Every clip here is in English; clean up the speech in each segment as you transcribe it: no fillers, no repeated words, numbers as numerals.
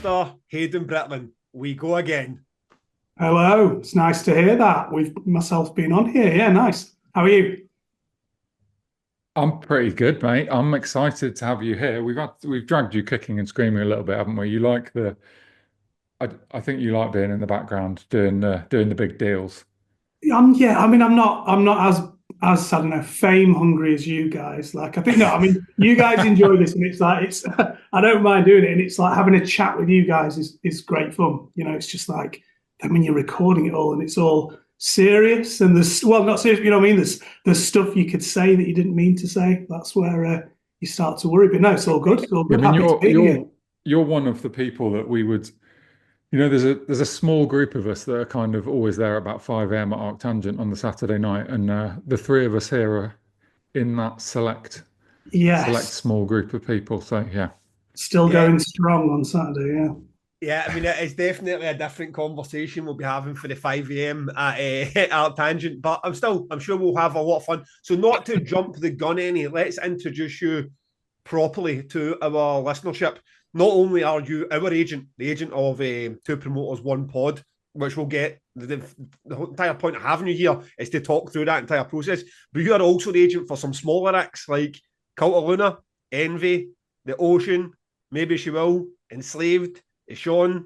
Mr Haydn Britland. We go again. Hello, it's nice to hear that. We've myself been on here. Yeah, nice. How are you? I'm pretty good, mate. I'm excited to have you here. We've dragged you kicking and screaming a little bit, haven't we? You like I think you like being in the background doing the big deals. Yeah. I mean, I'm not as I don't know, fame hungry as you guys. Like, I think no. I mean, you guys enjoy this, and it's like it's. I don't mind doing it, and it's like having a chat with you guys is great fun. It's just like then when you're recording it all, and it's all serious, and there's not serious. You know what I mean? There's stuff you could say that you didn't mean to say. That's where you start to worry. But no, it's all good. It's all I good. mean, Happy to be here. you're one of the people that we would, there's a small group of us that are kind of always there about 5 a.m. at Arctangent on the Saturday night, and the three of us here are in that select Yes. small group of people. So yeah. Still Yeah, going strong on Saturday, yeah. yeah. I mean, it's definitely a different conversation we'll be having for the 5 a.m. at our tangent, but I'm sure we'll have a lot of fun. So, not to jump the gun any, let's introduce you properly to our listenership. Not only are you our agent, the agent of Two Promoters One Pod, which we'll get. The entire point of having you here is to talk through that entire process. But you are also the agent for some smaller acts like Cult of Luna, Envy, The Ocean, Maybe She Will, Enslaved, Sean,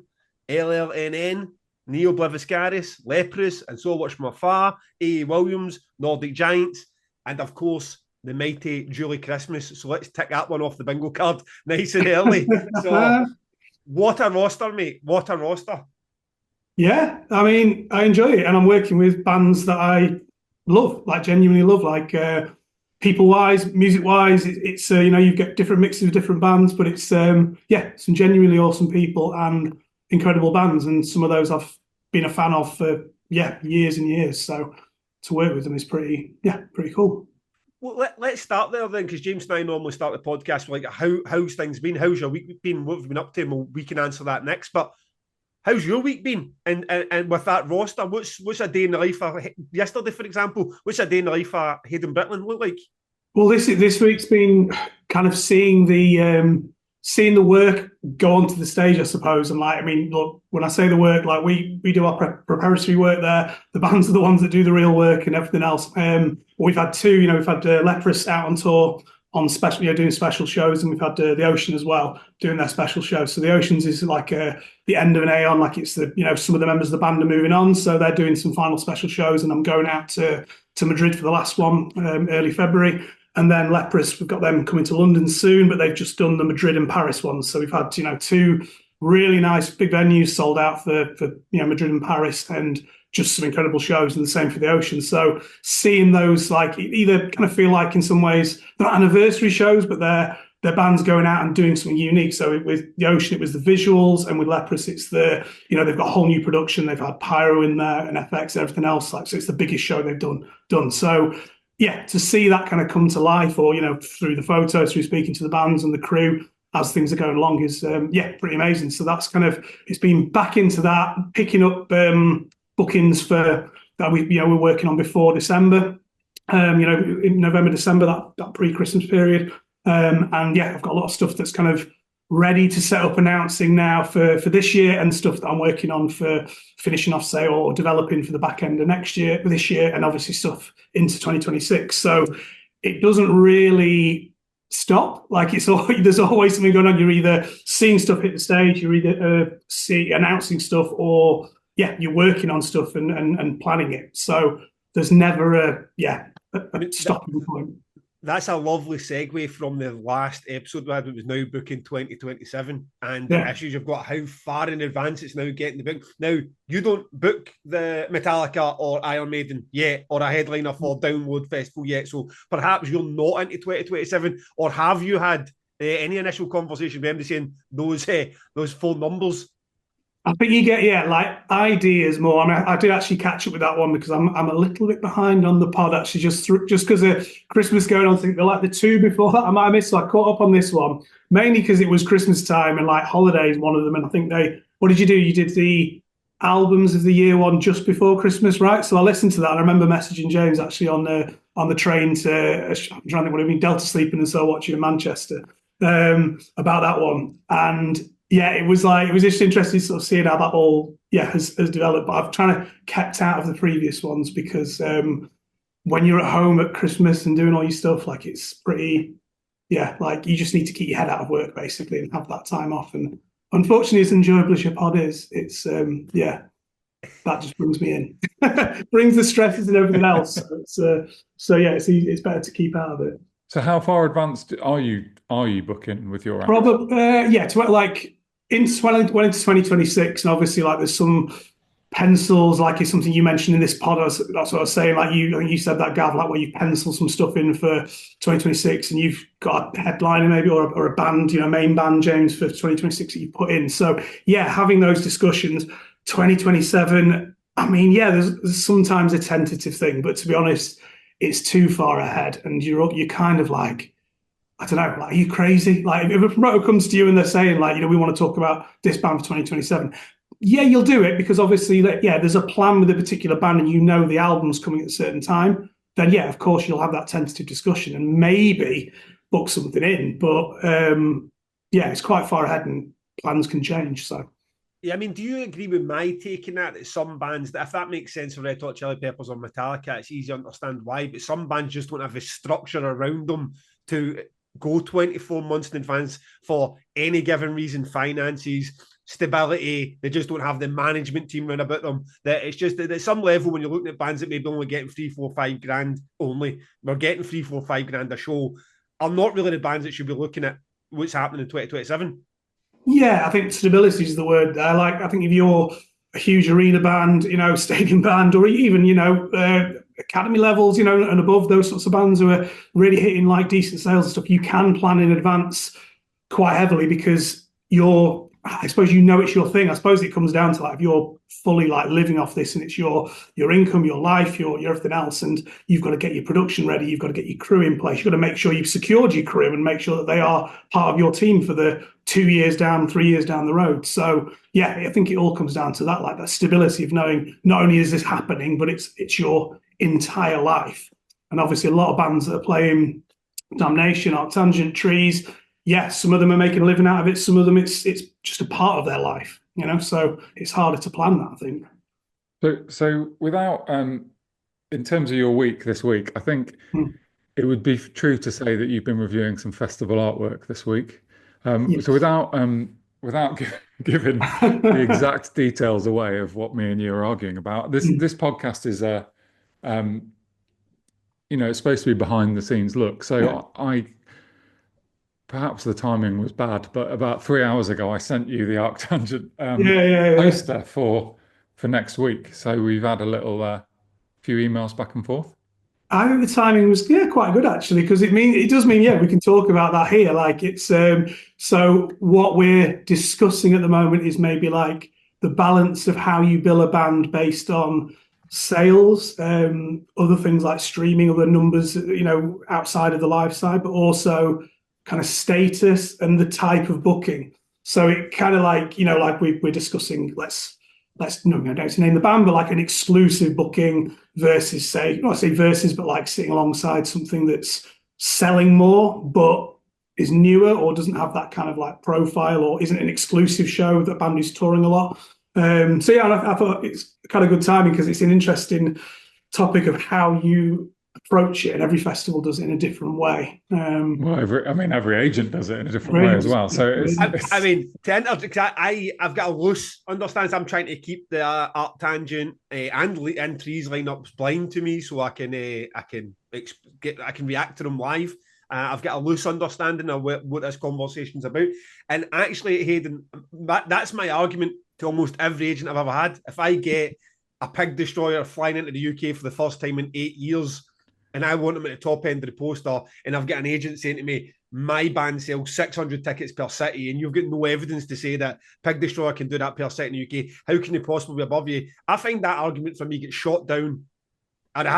LLNN, Neo Blaviscaris, Leprous, and So Much From Afar, A. Williams, Nordic Giants, and of course, the mighty Julie Christmas. So let's tick that one off the bingo card nice and early. So, what a roster, mate. What a roster. Yeah, I mean, I enjoy it, and I'm working with bands that I love, like genuinely love, like people-wise, music-wise. It's you get different mixes of different bands, but it's yeah, some genuinely awesome people and incredible bands, and some of those I've been a fan of for years and years. So to work with them is pretty cool. Well, let's start there then, because James and I normally start the podcast with like, how's things been? How's your week been? What have you been up to? And we can answer that next. But how's your week been? And with that roster, what's a day in the life of yesterday, for example? What's a day in the life of Hayden Britland look like? Well, this week's been kind of seeing the work go onto the stage, I suppose. And like, I mean, look, when I say the work, like we do our preparatory work there. The bands are the ones that do the real work and everything else. We've had two, we've had Leprous out on tour on special, doing special shows, and we've had the Ocean as well doing their special shows. So the Oceans is like the end of an Aeon, like it's the some of the members of the band are moving on, so they're doing some final special shows, and I'm going out to Madrid for the last one early February. And then Leprous, we've got them coming to London soon, but they've just done the Madrid and Paris ones. So we've had, two really nice big venues sold out for Madrid and Paris, and just some incredible shows, and the same for the Ocean. So seeing those, like, either kind of feel like in some ways they're not anniversary shows, but they're bands going out and doing something unique. So with the Ocean, it was the visuals, and with Leprous, it's they've got a whole new production. They've had pyro in there and FX and everything else. Like, so it's the biggest show they've done. So yeah, to see that kind of come to life, or through the photos, through speaking to the bands and the crew as things are going along, is pretty amazing. So that's kind of, it's been back into that, picking up bookings for that we're working on before December. In November, December, that pre-Christmas period. And yeah, I've got a lot of stuff that's kind of ready to set up announcing now for this year, and stuff that I'm working on for finishing off, say, or developing for the back end of this year, and obviously stuff into 2026. So it doesn't really stop. Like, there's always something going on. You're either seeing stuff hit the stage, you're either announcing stuff, or you're working on stuff and planning it. So there's never a stopping point. That's a lovely segue from the last episode we had. It was now booking 2027, and Yeah. the issues you've got, how far in advance it's now getting the book. Now, you don't book the Metallica or Iron Maiden yet, or a headliner for Download Festival yet, so perhaps you're not into 2027, or have you had any initial conversation with them saying those full numbers? I think you get like ideas more. I mean, I did actually catch up with that one because I'm a little bit behind on the pod, actually, just because of Christmas going on. I think they're like the two before that I might have missed. So I caught up on this one mainly because it was Christmas time, and like holidays, one of them. And I think what did you do? You did the albums of the year one just before Christmas, right? So I listened to that, and I remember messaging James actually on the train to, I'm trying to think what I mean, Delta Sleeping and So watching in Manchester, about that one. And yeah, it was just interesting sort of seeing how that all has developed. But I've kind of kept out of the previous ones because when you're at home at Christmas and doing all your stuff, like it's pretty, like you just need to keep your head out of work basically and have that time off. And unfortunately, as enjoyable as your pod is, it's that just brings me in, brings the stresses and everything else. It's better to keep out of it. So how far advanced are you booking with your acts? Probably, to like into well into 2026, and obviously like there's some pencils, like it's something you mentioned in this pod. That's what I was saying. Like I think you said that, Gav, like where you pencil some stuff in for 2026, and you've got a headliner maybe or a band, main band, James, for 2026 that you put in. So having those discussions, 2027. I mean, there's sometimes a tentative thing, but to be honest, it's too far ahead, and you're kind of like, I don't know, like, are you crazy? Like, if a promoter comes to you and they're saying, like, we want to talk about this band for 2027, you'll do it because obviously, there's a plan with a particular band and the album's coming at a certain time. Then, of course, you'll have that tentative discussion and maybe book something in. But, it's quite far ahead and plans can change, so. Yeah, I mean, do you agree with my take in that some bands, if that makes sense for Red Hot Chili Peppers or Metallica, it's easy to understand why, but some bands just don't have the structure around them to go 24 months in advance for any given reason, finances, stability. They just don't have the management team around about them. That it's just at some level when you're looking at bands that maybe only getting 3, 4, 5 grand only, we're getting 3, 4, 5 grand a show, are not really the bands that should be looking at what's happening in 2027. Yeah, I think stability is the word. I think if you're a huge arena band, stadium band, or even, academy levels, and above, those sorts of bands who are really hitting like decent sales and stuff, you can plan in advance quite heavily because I suppose it's your thing. I suppose it comes down to like if you're fully like living off this and it's your income, your life, your everything else, and you've got to get your production ready, you've got to get your crew in place, you've got to make sure you've secured your crew and make sure that they are part of your team for the 2 years down, 3 years down the road. So I think it all comes down to that, like that stability of knowing not only is this happening, but it's your entire life. And obviously a lot of bands that are playing Damnation, Arctangent, Trees, some of them are making a living out of it. Some of them, it's just a part of their life, so it's harder to plan that, I think. So without, in terms of your week this week, I think it would be true to say that you've been reviewing some festival artwork this week. Yes. So without giving the exact details away of what me and you are arguing about, this podcast is it's supposed to be behind the scenes look. So perhaps the timing was bad, but about 3 hours ago, I sent you the Arctangent poster for next week. So we've had a little few emails back and forth. I think the timing was quite good actually, because it does mean we can talk about that here. Like it's so what we're discussing at the moment is maybe like the balance of how you bill a band based on sales, other things like streaming, other numbers, outside of the live side, but also kind of status and the type of booking. So it kind of like, like we're discussing, let's no, I don't name the band, but like an exclusive booking versus but like sitting alongside something that's selling more, but is newer or doesn't have that kind of like profile or isn't an exclusive show that band is touring a lot. I thought it's kind of good timing because it's an interesting topic of how you approach it, and every festival does it in a different way. Every agent does it in a different way as well. So I've got a loose understanding. I'm trying to keep the Arctangent and Trees lineups blind to me, so I can react to them live. I've got a loose understanding of what this conversation's about. And actually, Hayden, that's my argument to almost every agent I've ever had. If I get a pig destroyer flying into the UK for the first time in 8 years, and I want them at the top end of the poster, and I've got an agent saying to me, my band sells 600 tickets per city, and you've got no evidence to say that Pig Destroyer can do that per city in the UK, how can they possibly be above you? I find that argument for me gets shot down, and it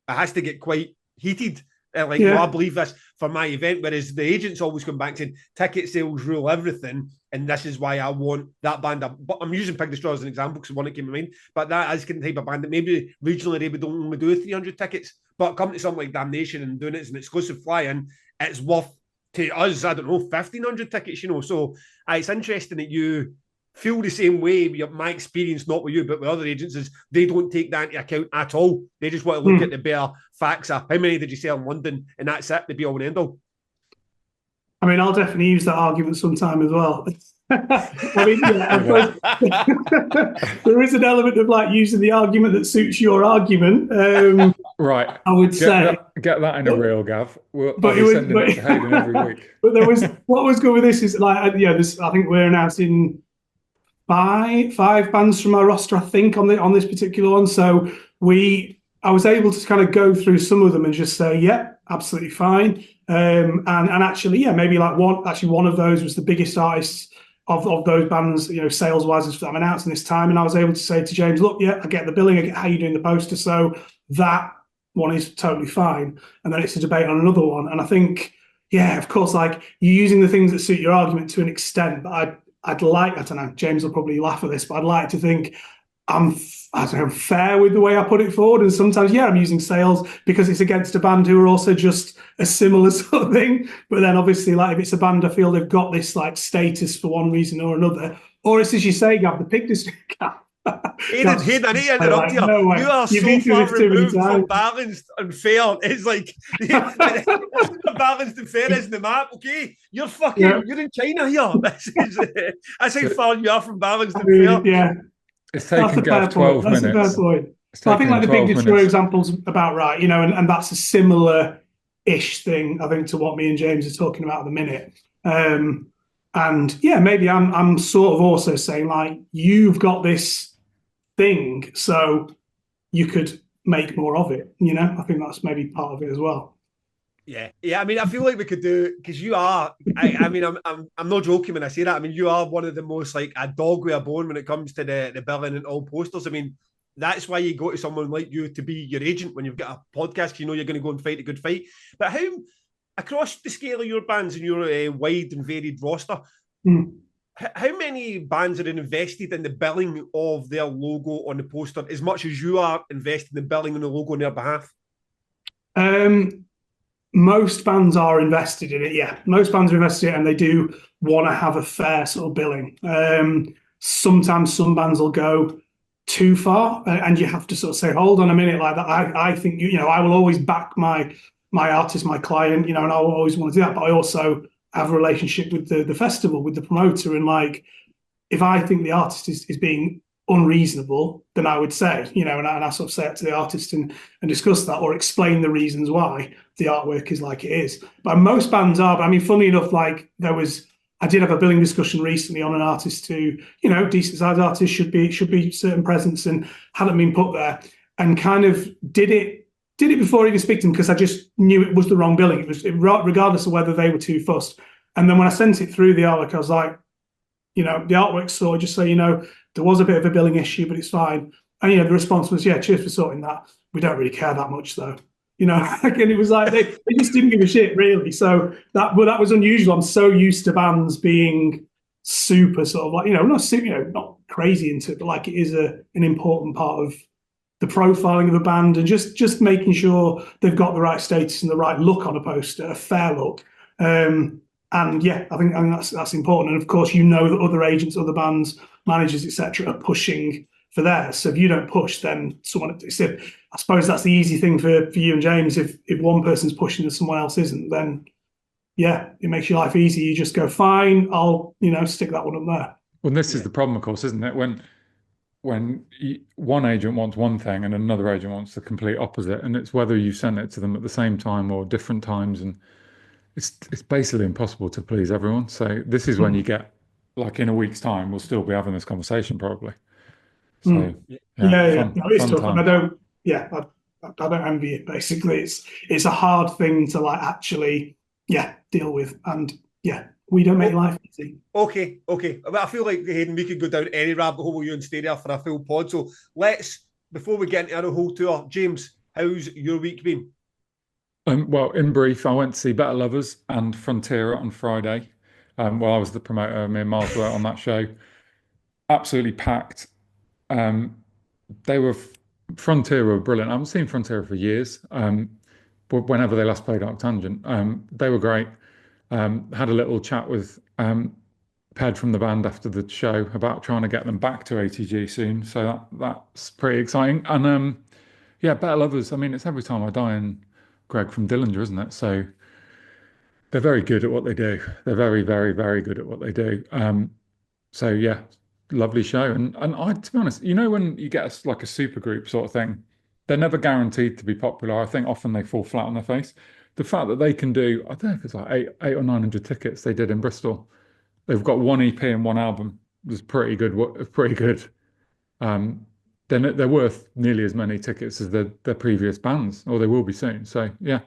has to get quite heated. I believe this for my event, whereas the agents always come back saying ticket sales rule everything, and this is why I want that band. But I'm using Pig Destroyer as an example because one that came to mind. But that is the type of band that maybe regionally they would only do 300 tickets, but come to something like Damnation and doing it as an exclusive fly-in, it's worth to us, I don't know, 1,500 tickets, So it's interesting that you feel the same way. My experience, not with you, but with other agents, is they don't take that into account at all. They just want to look at the bare facts of how many did you sell in London, and that's it, the be all and end all. I mean, I'll definitely use that argument sometime as well. I mean, yeah, of course, there is an element of like using the argument that suits your argument. Right. I would say. Get that in a reel, Gav. I'll But be sending it to Haydn every week. But there was what was good with this is like, yeah, this I think we're announcing five bands from our roster, I think, on this particular one. So I was able to kind of go through some of them and just say, yeah, absolutely fine. And actually, yeah, maybe like one of those was the biggest artist of those bands, sales wise, that I'm announcing this time. And I was able to say to James, look, yeah, I get the billing, I get how you're doing the poster. So that one is totally fine. And then it's a debate on another one. And I think, yeah, of course, like you're using the things that suit your argument to an extent, but I don't know, James will probably laugh at this, but I'd like to think I don't know, fair with the way I put it forward. And sometimes, yeah, I'm using sales because it's against a band who are also just a similar sort of thing. But then obviously, like if it's a band I feel they've got this like status for one reason or another, or it's as you say, Gav, the Pig District. Hayden, I need to interrupt you. No, you are so far removed from balanced and fair. It's like balanced and fair is the map. Okay, you're you're in China here. That's how far you are from balanced and fair. Yeah, it's taken Gav 12 minutes. That's a fair point. I think like the Big Detroit example's about right, and that's a similar-ish thing, I think, to what me and James are talking about at the minute. And yeah, maybe I'm sort of also saying like you've got this thing, so you could make more of it. I think that's maybe part of it as well. Yeah. I mean, I feel like we could do because you are. I mean, I'm not joking when I say that. I mean, you are one of the most like a dog with a bone when it comes to the billing and all posters. I mean, that's why you go to someone like you to be your agent when you've got a podcast. You know you're going to go and fight a good fight. But how across the scale of your bands and your wide and varied roster, how many bands are invested in the billing of their logo on the poster as much as you are invested in billing on the logo on their behalf? Most bands are invested in it, yeah. Most bands are invested in it and they do want to have a fair sort of billing. Sometimes some bands will go too far and you have to sort of say, hold on a minute, like that. I think, I will always back my artist, my client, and I will always want to do that. But I also have a relationship with the festival, with the promoter. And like, if I think the artist is being unreasonable, then I would say, and I sort of say it to the artist and discuss that or explain the reasons why the artwork is like it is. But most bands are, but I mean, funnily enough, like I did have a billing discussion recently on an artist who, decent sized artist should be certain presence and hadn't been put there, and kind of did it before I even speak to them because I just knew it was the wrong billing. It was regardless of whether they were too fussed. And then when I sent it through the artwork, I was like, the artwork's sorted, just so you know, there was a bit of a billing issue, but it's fine. And, the response was, yeah, cheers for sorting that. We don't really care that much, though. And it was like, they just didn't give a shit, really. So that was unusual. I'm so used to bands being super sort of like, not crazy into it, but like it is an important part of the profiling of the band and just making sure they've got the right status and the right look on a poster, a fair look. And yeah, I think that's important. And of course, that other agents, other bands, managers, etc., are pushing for theirs. So if you don't push, then someone. I suppose that's the easy thing for you and James. If one person's pushing and someone else isn't, then yeah, it makes your life easy. You just go, fine, I'll stick that one up there. Well, this is the problem, of course, isn't it? When one agent wants one thing and another agent wants the complete opposite, and it's whether you send it to them at the same time or different times, and it's basically impossible to please everyone. So this is when you get, like in a week's time, we'll still be having this conversation probably. So yeah. No, it's tough. And I don't envy it. Basically, it's a hard thing to like actually deal with, and we don't make life easy. Okay. I feel like, Hayden, we could go down any rabbit hole with you and stay there for a full pod. So before we get into our whole tour, James, how's your week been? Well, in brief, I went to see Better Lovers and Frontier on Friday. I was the promoter. Me and Miles were on that show. Absolutely packed. Frontier were brilliant. I haven't seen Frontier for years. But whenever they last played Arctangent, they were great. Had a little chat with Ped from the band after the show about trying to get them back to ATG soon. So that's pretty exciting. And yeah, Better Lovers. I mean, it's Every Time I Die and Greg from Dillinger, isn't it? So they're very good at what they do. They're very, very, very good at what they do. So yeah, lovely show. And I, to be honest, when you get like a super group sort of thing, they're never guaranteed to be popular. I think often they fall flat on their face. The fact that they can do, I don't know if it's like eight or 900 tickets they did in Bristol. They've got one EP and one album. It was pretty good. Pretty good. Um, they're worth nearly as many tickets as their previous bands, or they will be soon. So yeah,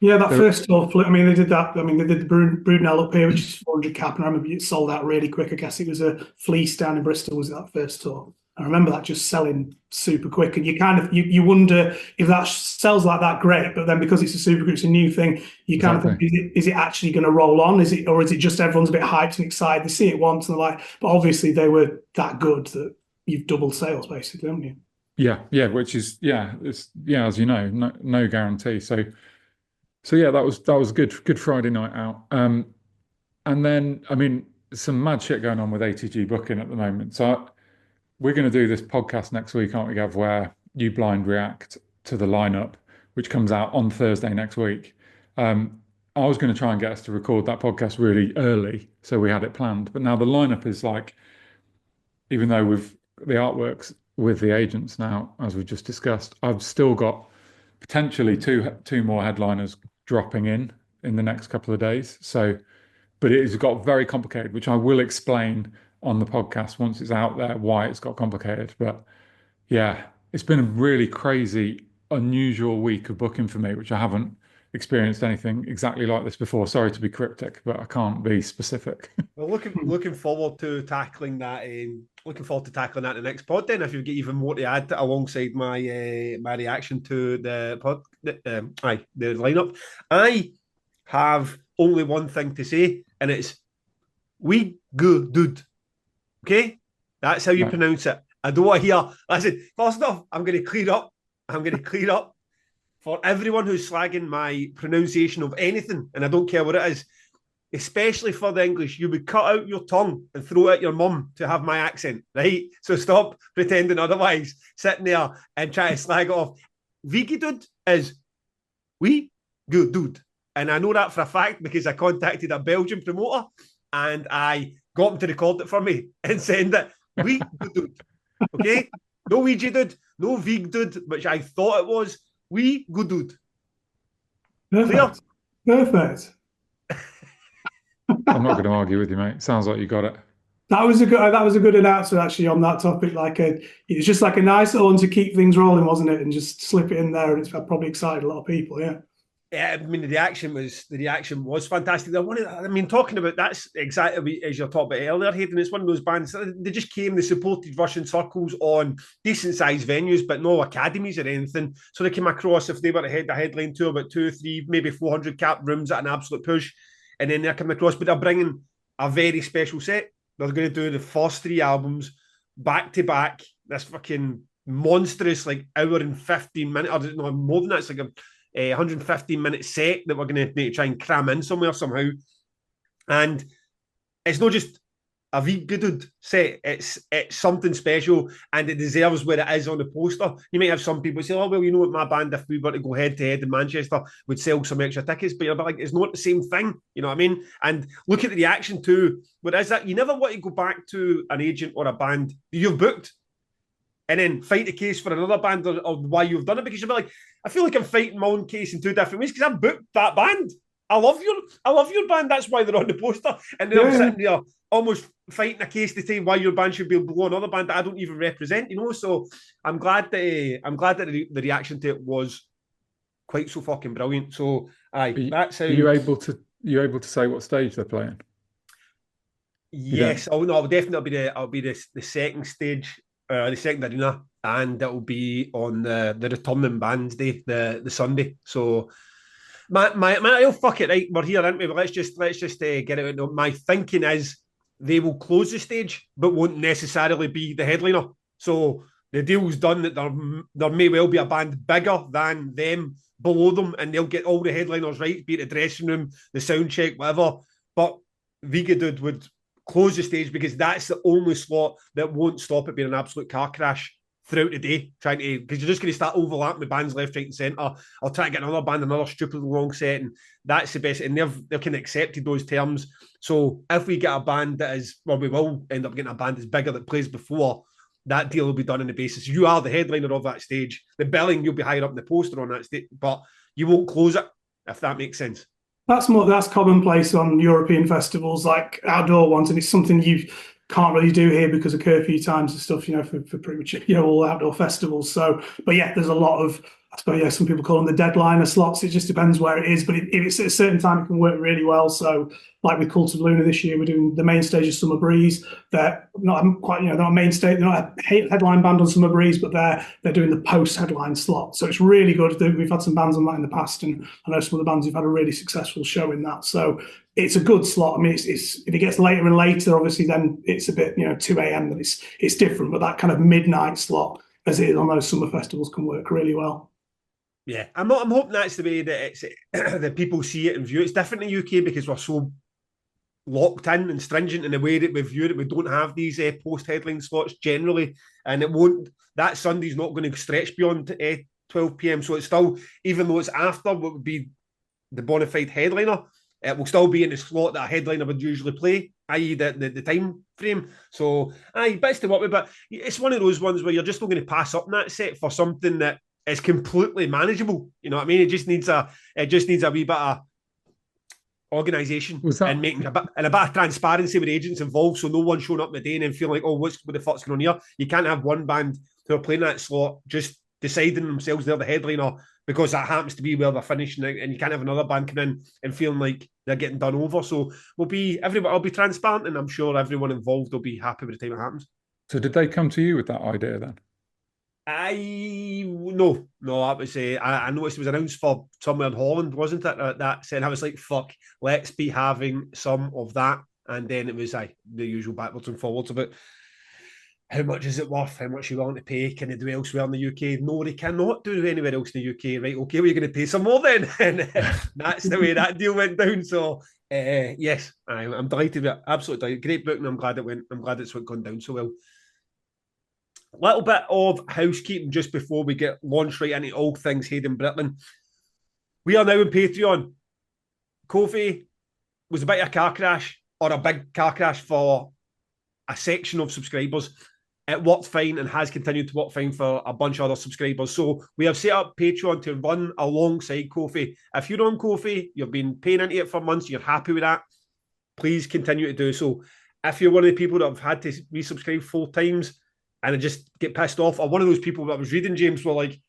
Yeah, that first tour flip. I mean, they did that. I mean, they did the Brunel up here, which is 400 cap, and I remember it sold out really quick. I guess it was a Fleece down in Bristol. Was that first tour? I remember that just selling super quick, and you kind of you wonder if that sells like that, great. But then because it's a super group, it's a new thing. You kind of think, is it actually going to roll on? Is it just everyone's a bit hyped and excited? They see it once and they're like, but obviously they were that good that you've doubled sales basically, haven't you? Yeah, which is it's as you know, no guarantee. So yeah, that was good Friday night out. And then I mean, some mad shit going on with ATG booking at the moment. So we're going to do this podcast next week, aren't we, Gav, where you blind react to the lineup, which comes out on Thursday next week. I was going to try and get us to record that podcast really early, so we had it planned. But now the lineup is like, even though we've the artworks with the agents now, as we just discussed, I've still got potentially two more headliners dropping in the next couple of days. So, but it has got very complicated, which I will explain on the podcast once it's out there why it's got complicated. But yeah, it's been a really crazy, unusual week of booking for me, which I haven't experienced anything exactly like this before. Sorry to be cryptic, but I can't be specific. Well, looking forward to tackling that. Looking forward to tackling that in the next pod. Then, if you get even more to add alongside my reaction to the lineup, I have only one thing to say, and it's "we good dude." Okay, that's how you pronounce it. I don't want to hear. Listen, first off, I'm going to clear up. For everyone who's slagging my pronunciation of anything, and I don't care what it is, especially for the English, you would cut out your tongue and throw it at your mum to have my accent, right? So stop pretending otherwise, sitting there and try to slag it off. Viki dude is we good dude. And I know that for a fact because I contacted a Belgian promoter and I got him to record it for me and send it. We good dude. Okay? No Ouija dude, no Vig dude, which I thought it was. We good dude. Perfect. Clear? Perfect. I'm not going to argue with you, mate. Sounds like you got it. That was a good announcement actually on that topic. It's just like a nice little one to keep things rolling, wasn't it? And just slip it in there, and it's probably excited a lot of people. Yeah. Yeah, I mean the reaction was fantastic. Talking about that's exactly as you're talking about earlier, Hayden. It's one of those bands. They just came. They supported Russian circles on decent sized venues, but no academies or anything. So they came across if they were to head the headline tour about 2, 3, maybe 400 cap rooms at an absolute push, and then they're coming across. But they're bringing a very special set. They're going to do the first 3 albums back to back. This fucking monstrous hour and 15 minutes, or no more than that. It's like a 115-minute set that we're going to need to try and cram in somewhere somehow. And it's not just a good set, it's something special and it deserves where it is on the poster. You might have some people say, oh, well, you know what, my band, if we were to go head-to-head in Manchester, would sell some extra tickets, but you're like, it's not the same thing, you know what I mean? And look at the reaction to, what is that? You never want to go back to an agent or a band you've booked and then fight the case for another band or why you've done it, because you'll be like, I feel like I'm fighting my own case in 2 different ways because I booked that band. I love your band. That's why they're on the poster. And then I'm sitting there almost fighting a case to say why your band should be below another band that I don't even represent, you know. So I'm glad that the reaction to it was quite so fucking brilliant. So that's how you able to say what stage they're playing? Yes. Oh no, I'll be the second stage, the second arena, and it will be on the returning bands day, the Sunday. So oh, fuck it, right? We're here, aren't we? But let's just get it out. My thinking is they will close the stage, but won't necessarily be the headliner. So the deal's done that there may well be a band bigger than them below them, and they'll get all the headliners right, be it the dressing room, the sound check, whatever. But Vigadude would close the stage because that's the only slot that won't stop it being an absolute car crash throughout the day, trying to, because you're just going to start overlapping with bands left, right, and centre. I'll try to get another band, another stupid long set, and that's the best. And they've kind of accepted those terms. So if we get a band that is, well, we will end up getting a band that's bigger that plays before, that deal will be done on the basis you are the headliner of that stage. The billing, you'll be higher up in the poster on that stage, but you won't close it, if that makes sense. That's commonplace on European festivals, like outdoor ones, and it's something you can't really do here because of curfew times and stuff, for pretty much, all outdoor festivals. So, but yeah, there's a lot of, I suppose, some people call them the deadliner slots. It just depends where it is, but if it's at a certain time, it can work really well. So, like with Cult of Luna this year, we're doing the main stage of Summer Breeze. They're not quite, they're not a main stage, they're not a headline band on Summer Breeze, but they're doing the post-headline slot. So it's really good. We've had some bands on that in the past, and I know some of the bands who've had a really successful show in that. So it's a good slot. I mean, it's if it gets later and later, obviously, then it's a bit, 2 a.m. Then it's different. But that kind of midnight slot, as it is on those summer festivals, can work really well. Yeah, I'm hoping that's the way that it's that people see it and view it. It's different in the UK because we're so locked in and stringent in the way that we view it. We don't have these post-headline slots generally, and it won't. That Sunday's not going to stretch beyond 12 p.m. So it's still, even though it's after what would be the bona fide headliner, it will still be in the slot that a headliner would usually play, i.e. the time frame. So, bits to work with, but it's one of those ones where you're just not going to pass up in that set for something that is completely manageable. You know what I mean? It just needs a wee bit of organisation and making a bit of transparency with agents involved, so no one showing up in the day and then feeling like, oh, what the fuck's going on here? You can't have one band who are playing that slot just deciding themselves they're the headliner because that happens to be where they're finishing, and you can't have another band come in and feeling like they're getting done over. So I'll be transparent, and I'm sure everyone involved will be happy with the time it happens. So did they come to you with that idea then? No, that was I noticed it was announced for somewhere in Holland, wasn't it? That said, I was like, fuck, let's be having some of that. And then it was the usual backwards and forwards about how much is it worth, how much you willing to pay, can they do elsewhere in the UK? No, they cannot do anywhere else in the UK. Right, okay, well, you're going to pay some more then. And that's the way that deal went down. So yes, I'm delighted with it. Absolutely delighted. Great book, and I'm glad it's gone down so well. Little bit of housekeeping just before we get launched right into all things Haydn Britland. We are now on Patreon. Kofi was a bit of a car crash, or a big car crash for a section of subscribers. It worked fine and has continued to work fine for a bunch of other subscribers. So we have set up Patreon to run alongside Kofi. If you're on Kofi, you've been paying into it for months, you're happy with that, please continue to do so. If you're one of the people that have had to resubscribe 4 times, and I just get pissed off, or one of those people that I was reading, James, were like,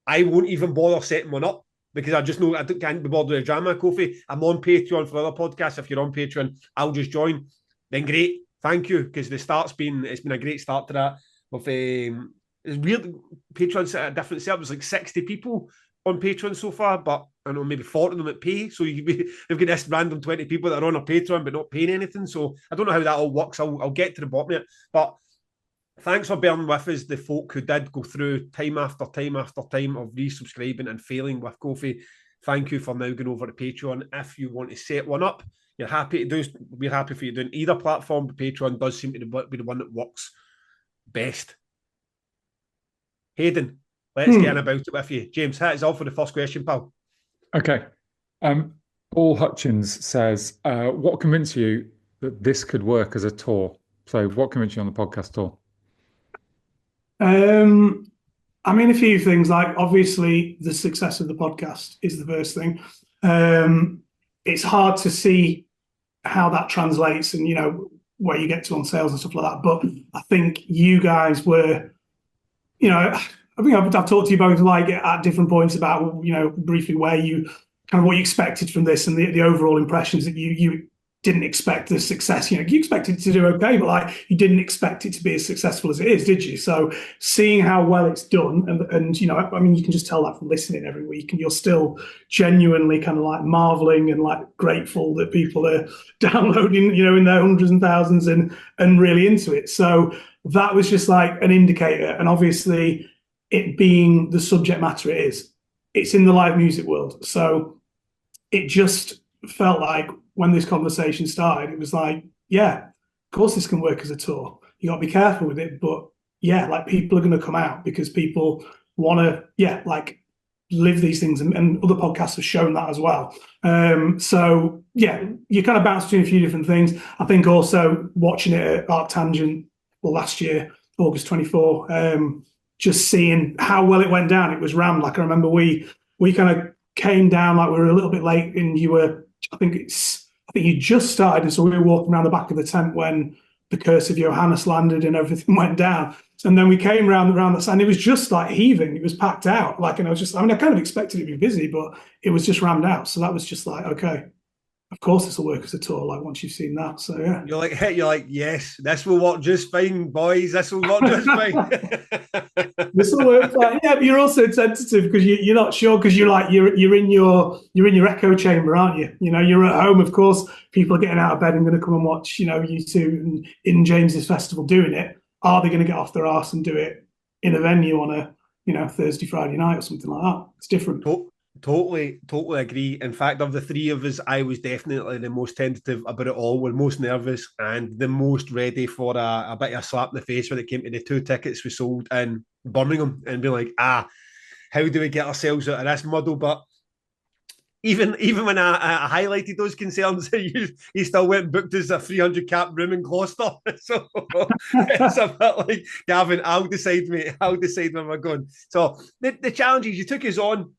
I won't even bother setting one up because I just know I can't be bothered with the drama, Kofi. I'm on Patreon for other podcasts. If you're on Patreon, I'll just join. Then great, thank you, because it's been a great start to that. With it's weird, Patreon's at a different setup. There's like 60 people on Patreon so far, but I know maybe 40 of them at pay. So they've got this random 20 people that are on a Patreon but not paying anything. So I don't know how that all works. I'll get to the bottom of it, but thanks for bearing with us, the folk who did go through time after time after time of resubscribing and failing with Kofi. Thank you for now going over to Patreon. If you want to set one up, you're happy to do. We're happy for you doing either platform, but Patreon does seem to be the one that works best. Haydn, let's get in about it with you. James, hit us off for the first question, pal. Okay. Paul Hutchins says, what convinced you that this could work as a tour? So what convinced you on the podcast tour? I mean, a few things. Like, obviously, the success of the podcast is the first thing. It's hard to see how that translates and, where you get to on sales and stuff like that. But I think you guys were, I think I've talked to you both like at different points about, briefly where you kind of what you expected from this and the overall impressions that you didn't expect the success. You expected it to do okay, but you didn't expect it to be as successful as it is, did you? So seeing how well it's done, and you can just tell that from listening every week, and you're still genuinely kind of marveling and grateful that people are downloading, in their hundreds and thousands and really into it. So that was just an indicator, and obviously it being the subject matter it is. it's in the live music world. So it just felt like when this conversation started, it was like, yeah, of course this can work as a tour. You got to be careful with it, but yeah, like people are going to come out because people want to, yeah, like live these things, and other podcasts have shown that as well. So yeah, you kind of bounce between a few different things. I think also watching it at Arctangent last year, August 24, just seeing how well it went down. It was rammed. Like I remember we kind of came down like we were a little bit late, and you were, I think you just started, and so we were walking around the back of the tent when the Curse of Johannes landed and everything went down. And then we came around the and it was just like heaving. It was packed out. Like, and I was just, I mean, I kind of expected it to be busy, but it was just rammed out. So that was just like, okay, of course this will work as a tour. Like once you've seen that, so yeah, you're like, yes, this will work just fine, boys. This will work just fine. this will work fine. Yeah, but you're also tentative because you're not sure because you're in your echo chamber, aren't you? You know, you're at home. Of course, people are getting out of bed and going to come and watch. You know, you two and in James's festival doing it. Are they going to get off their arse and do it in a venue on a Thursday, Friday night or something like that? It's different. Totally agree. In fact, of the three of us, I was definitely the most tentative about it all. We're most nervous and the most ready for a bit of a slap in the face when it came to the 2 tickets we sold in Birmingham and be like, how do we get ourselves out of this muddle? But even when I highlighted those concerns, he still went and booked us a 300 cap room in Gloucester. So it's a bit like, Gavin, I'll decide, mate. I'll decide where we're going. So the challenges you took us on,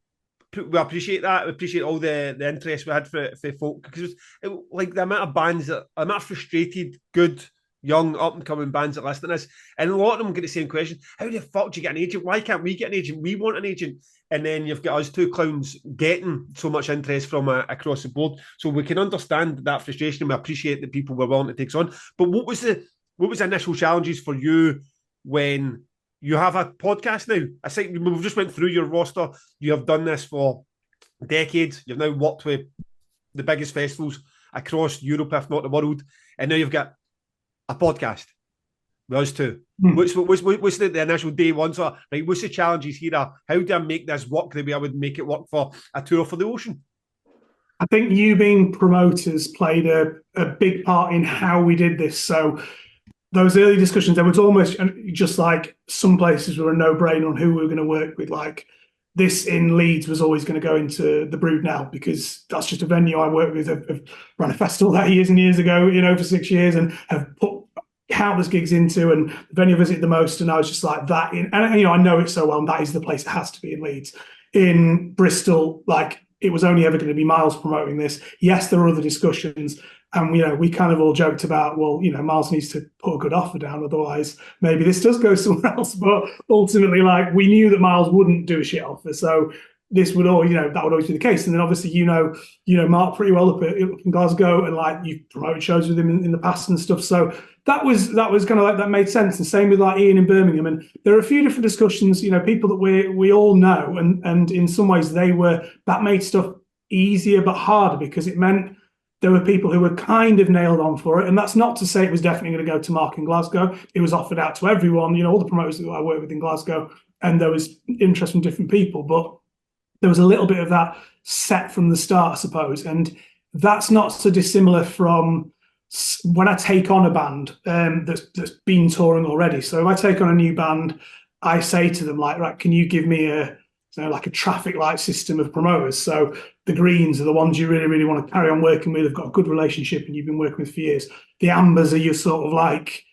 we appreciate that. We appreciate all the interest we had for folk, because like the amount of bands, the amount of frustrated, good, young, up and coming bands that listen to this, and a lot of them get the same question: how the fuck do you get an agent? Why can't we get an agent? We want an agent. And then you've got us two clowns getting so much interest from across the board. So we can understand that frustration. We appreciate that people were willing to take us on. But what was the initial challenges for you when you have a podcast now? I think we've just went through your roster. You have done this for decades. You've now worked with the biggest festivals across Europe, if not the world. And now you've got a podcast with us two. What's the initial day one? So, right, what's the challenges here? How do I make this work the way I would make it work for a tour for the ocean? I think you being promoters played a big part in how we did this. So those early discussions, there was almost just like some places were a no-brainer on who we were going to work with. Like this in Leeds was always going to go into the Brood now, because that's just a venue I worked with. I've run a festival that years and years ago, for 6 years, and have put countless gigs into, and the venue I visit the most. And I was just like that. And I know it so well, and that is the place it has to be in Leeds. In Bristol, like it was only ever going to be Miles promoting this. Yes, there were other discussions. And, we kind of all joked about, well, Miles needs to put a good offer down. Otherwise, maybe this does go somewhere else. But ultimately, like, we knew that Miles wouldn't do a shit offer. So this would all, that would always be the case. And then obviously, Mark pretty well up in Glasgow, and like you've promoted shows with him in the past and stuff. So that was kind of like, that made sense. And same with like Ian in Birmingham. And there are a few different discussions, people that we all know. And in some ways that made stuff easier, but harder, because it meant there were people who were kind of nailed on for it. And that's not to say it was definitely going to go to Mark in Glasgow. It was offered out to everyone, all the promoters that I work with in Glasgow, and there was interest from different people. But there was a little bit of that set from the start, I suppose. And that's not so dissimilar from when I take on a band that's been touring already. So if I take on a new band, I say to them, like, right, can you give me like a traffic light system of promoters? So the greens are the ones you really, really want to carry on working with. They've got a good relationship and you've been working with for years. The ambers are your sort of like,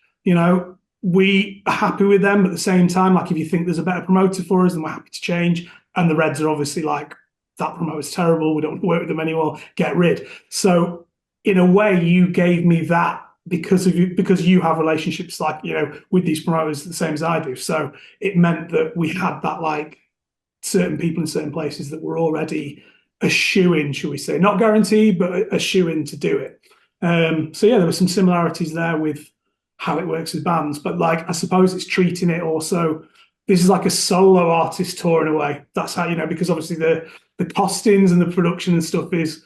we are happy with them, but at the same time, like if you think there's a better promoter for us, then we're happy to change. And the reds are obviously like, that promoter's terrible, we don't want to work with them anymore, get rid. So in a way, you gave me that because you have relationships like, with these promoters the same as I do. So it meant that we had that like certain people in certain places that were already a shoe-in, shall we say, not guaranteed, but a shoe-in to do it. So yeah, there were some similarities there with how it works with bands, but like I suppose it's treating it also. This is like a solo artist tour in a way. That's how, because obviously the costings and the production and stuff is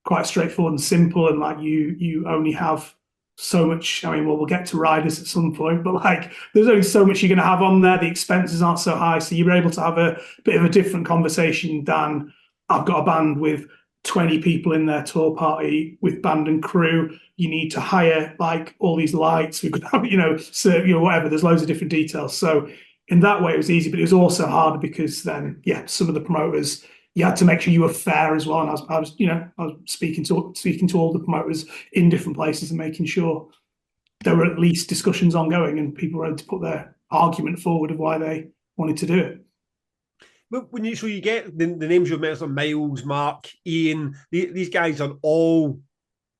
quite straightforward and simple, and like you only have so much. I mean, well, we'll get to riders at some point, but like, there's only so much you're going to have on there. The expenses aren't so high, so you're able to have a bit of a different conversation than I've got a band with 20 people in their tour party with band and crew. You need to hire like all these lights. We've got, whatever. There's loads of different details. So in that way, it was easy, but it was also harder because then, some of the promoters, you had to make sure you were fair as well. And I was speaking to all the promoters in different places and making sure there were at least discussions ongoing and people were able to put their argument forward of why they wanted to do it. But when you get the names you've mentioned, Miles, Mark, Ian, these guys are all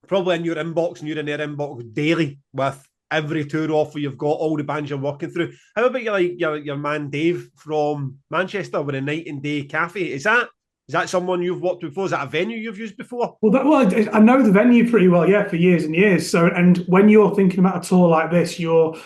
probably in your inbox, and you're in their inbox daily with every tour offer you've got, all the bands you're working through. How about your man Dave from Manchester with a Night and Day Cafe? Is that someone you've worked with before? Is that a venue you've used before? Well, I know the venue pretty well, for years and years. So, and when you're thinking about a tour like this, you're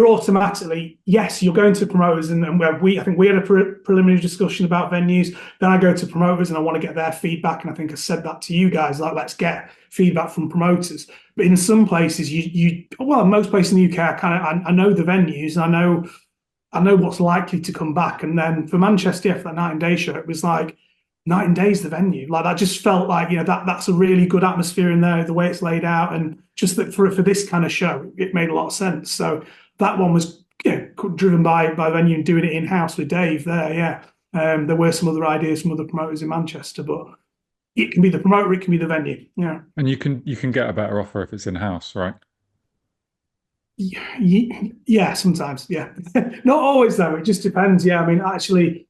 automatically, yes, you're going to promoters, and where I think we had a preliminary discussion about venues. Then I go to promoters and I want to get their feedback, and I think I said that to you guys, like, let's get feedback from promoters. But in some places, most places in the UK, I know the venues, and I know what's likely to come back. And then for Manchester, for that Night and Day show, it was like Night and Day's the venue. Like, that just felt like, that's a really good atmosphere in there, the way it's laid out, and just that for this kind of show, it made a lot of sense. So that one was driven by venue and doing it in house with Dave there. There were some other ideas from other promoters in Manchester, but it can be the promoter, it can be the venue. Yeah, and you can get a better offer if it's in house, right? Yeah, sometimes. Yeah, not always though. It just depends. Yeah, I mean, actually,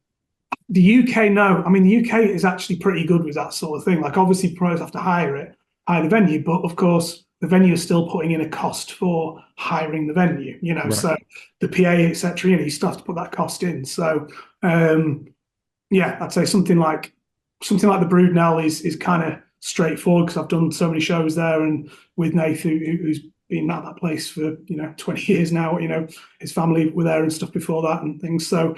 the UK, no. I mean, the UK is actually pretty good with that sort of thing. Like, obviously, promoters have to hire the venue, but of course, the venue is still putting in a cost for hiring the venue. Right. So the PA, etc. You still have to put that cost in. So, I'd say something like the Broodnell is kind of straightforward because I've done so many shows there, and with Nath, who's been at that place for 20 years now. His family were there and stuff before that and things. So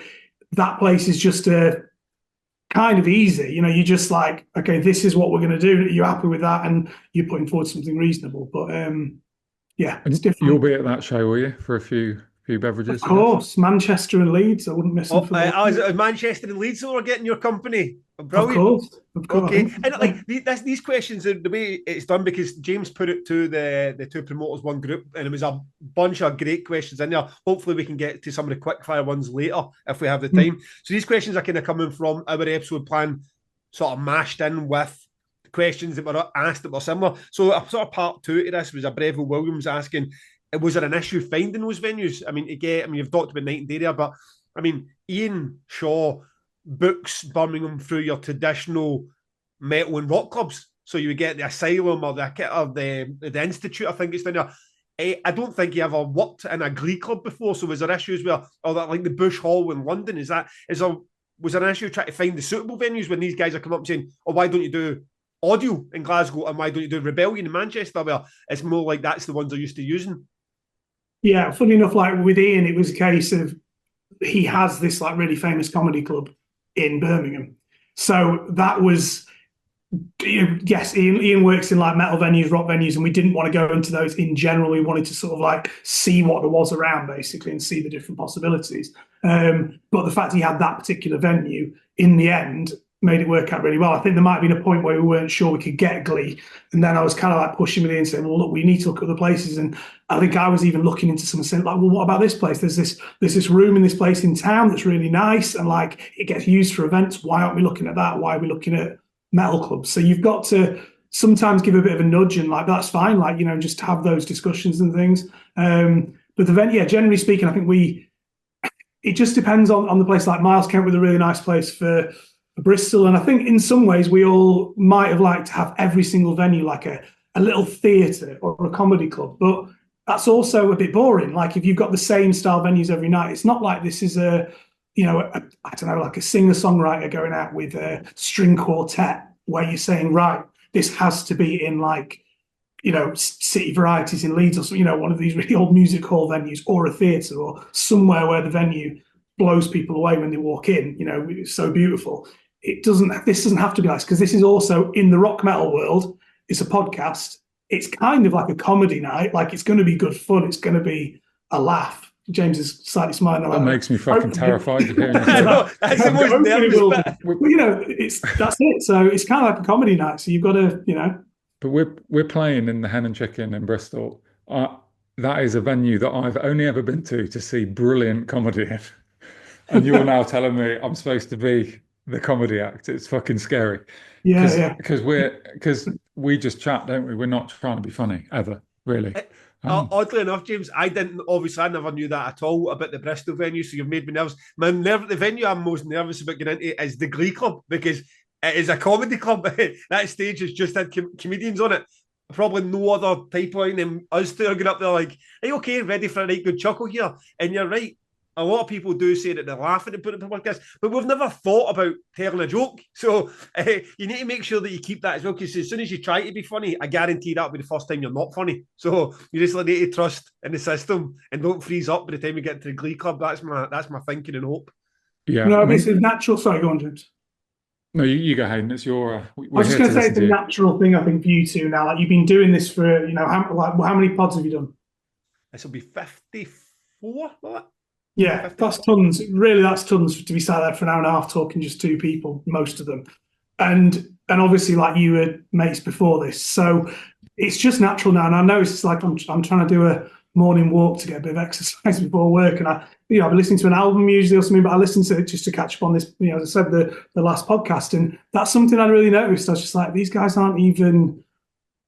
that place is just kind of easy. You're just like, okay, this is what we're going to do. You're happy with that, and you're putting forward something reasonable. But it's different. You'll be at that show, will you, for a few beverages? Of course, Manchester and Leeds. I wouldn't miss them. Manchester and Leeds who are getting your company. Brilliant. Of course. Okay, and these questions are the way it's done, because James put it to the two promoters, one group, and it was a bunch of great questions in there. Hopefully we can get to some of the quickfire ones later if we have the time. So these questions are kind of coming from our episode plan, sort of mashed in with questions that were asked that were similar. So a sort of part two to this was a Breville Williams asking, was there an issue finding those venues? I mean, you've talked about Night and Day there, but I mean, Ian Shaw books Birmingham through your traditional metal and rock clubs. So you would get the Asylum or the Institute, I think it's down there. I don't think he ever worked in a Glee club before. So was there issues where, like the Bush Hall in London, was there an issue trying to find the suitable venues when these guys are coming up and saying, why don't you do Audio in Glasgow, and why don't you do Rebellion in Manchester, where it's more like that's the ones they're used to using? Yeah, funny enough, like with Ian, it was a case of he has this like really famous comedy club in Birmingham. So that was, yes, Ian works in like metal venues, rock venues, and we didn't want to go into those in general. We wanted to sort of like see what there was around, basically, and see the different possibilities. But the fact he had that particular venue in the end made it work out really well. I think there might have been a point where we weren't sure we could get Glee, and then I was kind of like pushing with Ian and saying, well, look, we need to look at other places. And I think I was even looking into some and saying, like, well, what about this place? There's this room in this place in town that's really nice, and like it gets used for events. Why aren't we looking at that? Why are we looking at metal clubs? So you've got to sometimes give a bit of a nudge, and like that's fine, like, just have those discussions and things. But the event, generally speaking, I think it just depends on the place. Like Miles Kent with a really nice place for Bristol, and I think in some ways we all might have liked to have every single venue like a little theatre or a comedy club, but that's also a bit boring. Like if you've got the same style venues every night, it's not like this is I don't know, like a singer-songwriter going out with a string quartet where you're saying, right, this has to be in like, City Varieties in Leeds, or one of these really old music hall venues, or a theatre, or somewhere where the venue blows people away when they walk in. It's so beautiful. This doesn't have to be nice, because this is also in the rock metal world. It's a podcast. it's kind of like a comedy night. Like it's going to be good fun. It's going to be a laugh. James is slightly smiling. That makes me fucking terrified of hearing you say that. That's the most nervous bit. But you know, that's it. So it's kind of like a comedy night. So you've got to, you know. But we're playing in the Hen and Chicken in Bristol. That is a venue that I've only ever been to see brilliant comedy in. And you're now telling me I'm supposed to be the comedy act. It's fucking scary. Yeah. Because we just chat, don't we? We're not trying to be funny ever, really. Oddly enough, James, I never knew that at all about the Bristol venue, so you've made me nervous. The venue I'm most nervous about getting into is the Glee Club, because it is a comedy club. That stage has just had comedians on it. Probably no other pipeline than us two are going up there like, are you okay, ready for a right good chuckle here? And you're right. A lot of people do say that they're laughing and putting it on podcast, but we've never thought about telling a joke. So you need to make sure that you keep that as well, because as soon as you try to be funny, I guarantee that'll be the first time you're not funny. So you just need to trust in the system and don't freeze up by the time you get to the Glee Club. That's my thinking and hope. Yeah. No, it's a natural. Sorry, go on, James. No, you go, Hayden. It's your. I was just going to say it's a natural thing, I think, for you two now. Like you've been doing this for, how many pods have you done? This will be 54. What? Yeah, that's tons. Really, that's tons to be sat there for an hour and a half talking just two people, most of them. And obviously, like you were mates before this, so it's just natural now. And I know it's like I'm trying to do a morning walk to get a bit of exercise before work, and I've been listening to an album usually or something, but I listen to it just to catch up on this. As I said, the last podcast, and that's something I really noticed. I was just like, these guys aren't even.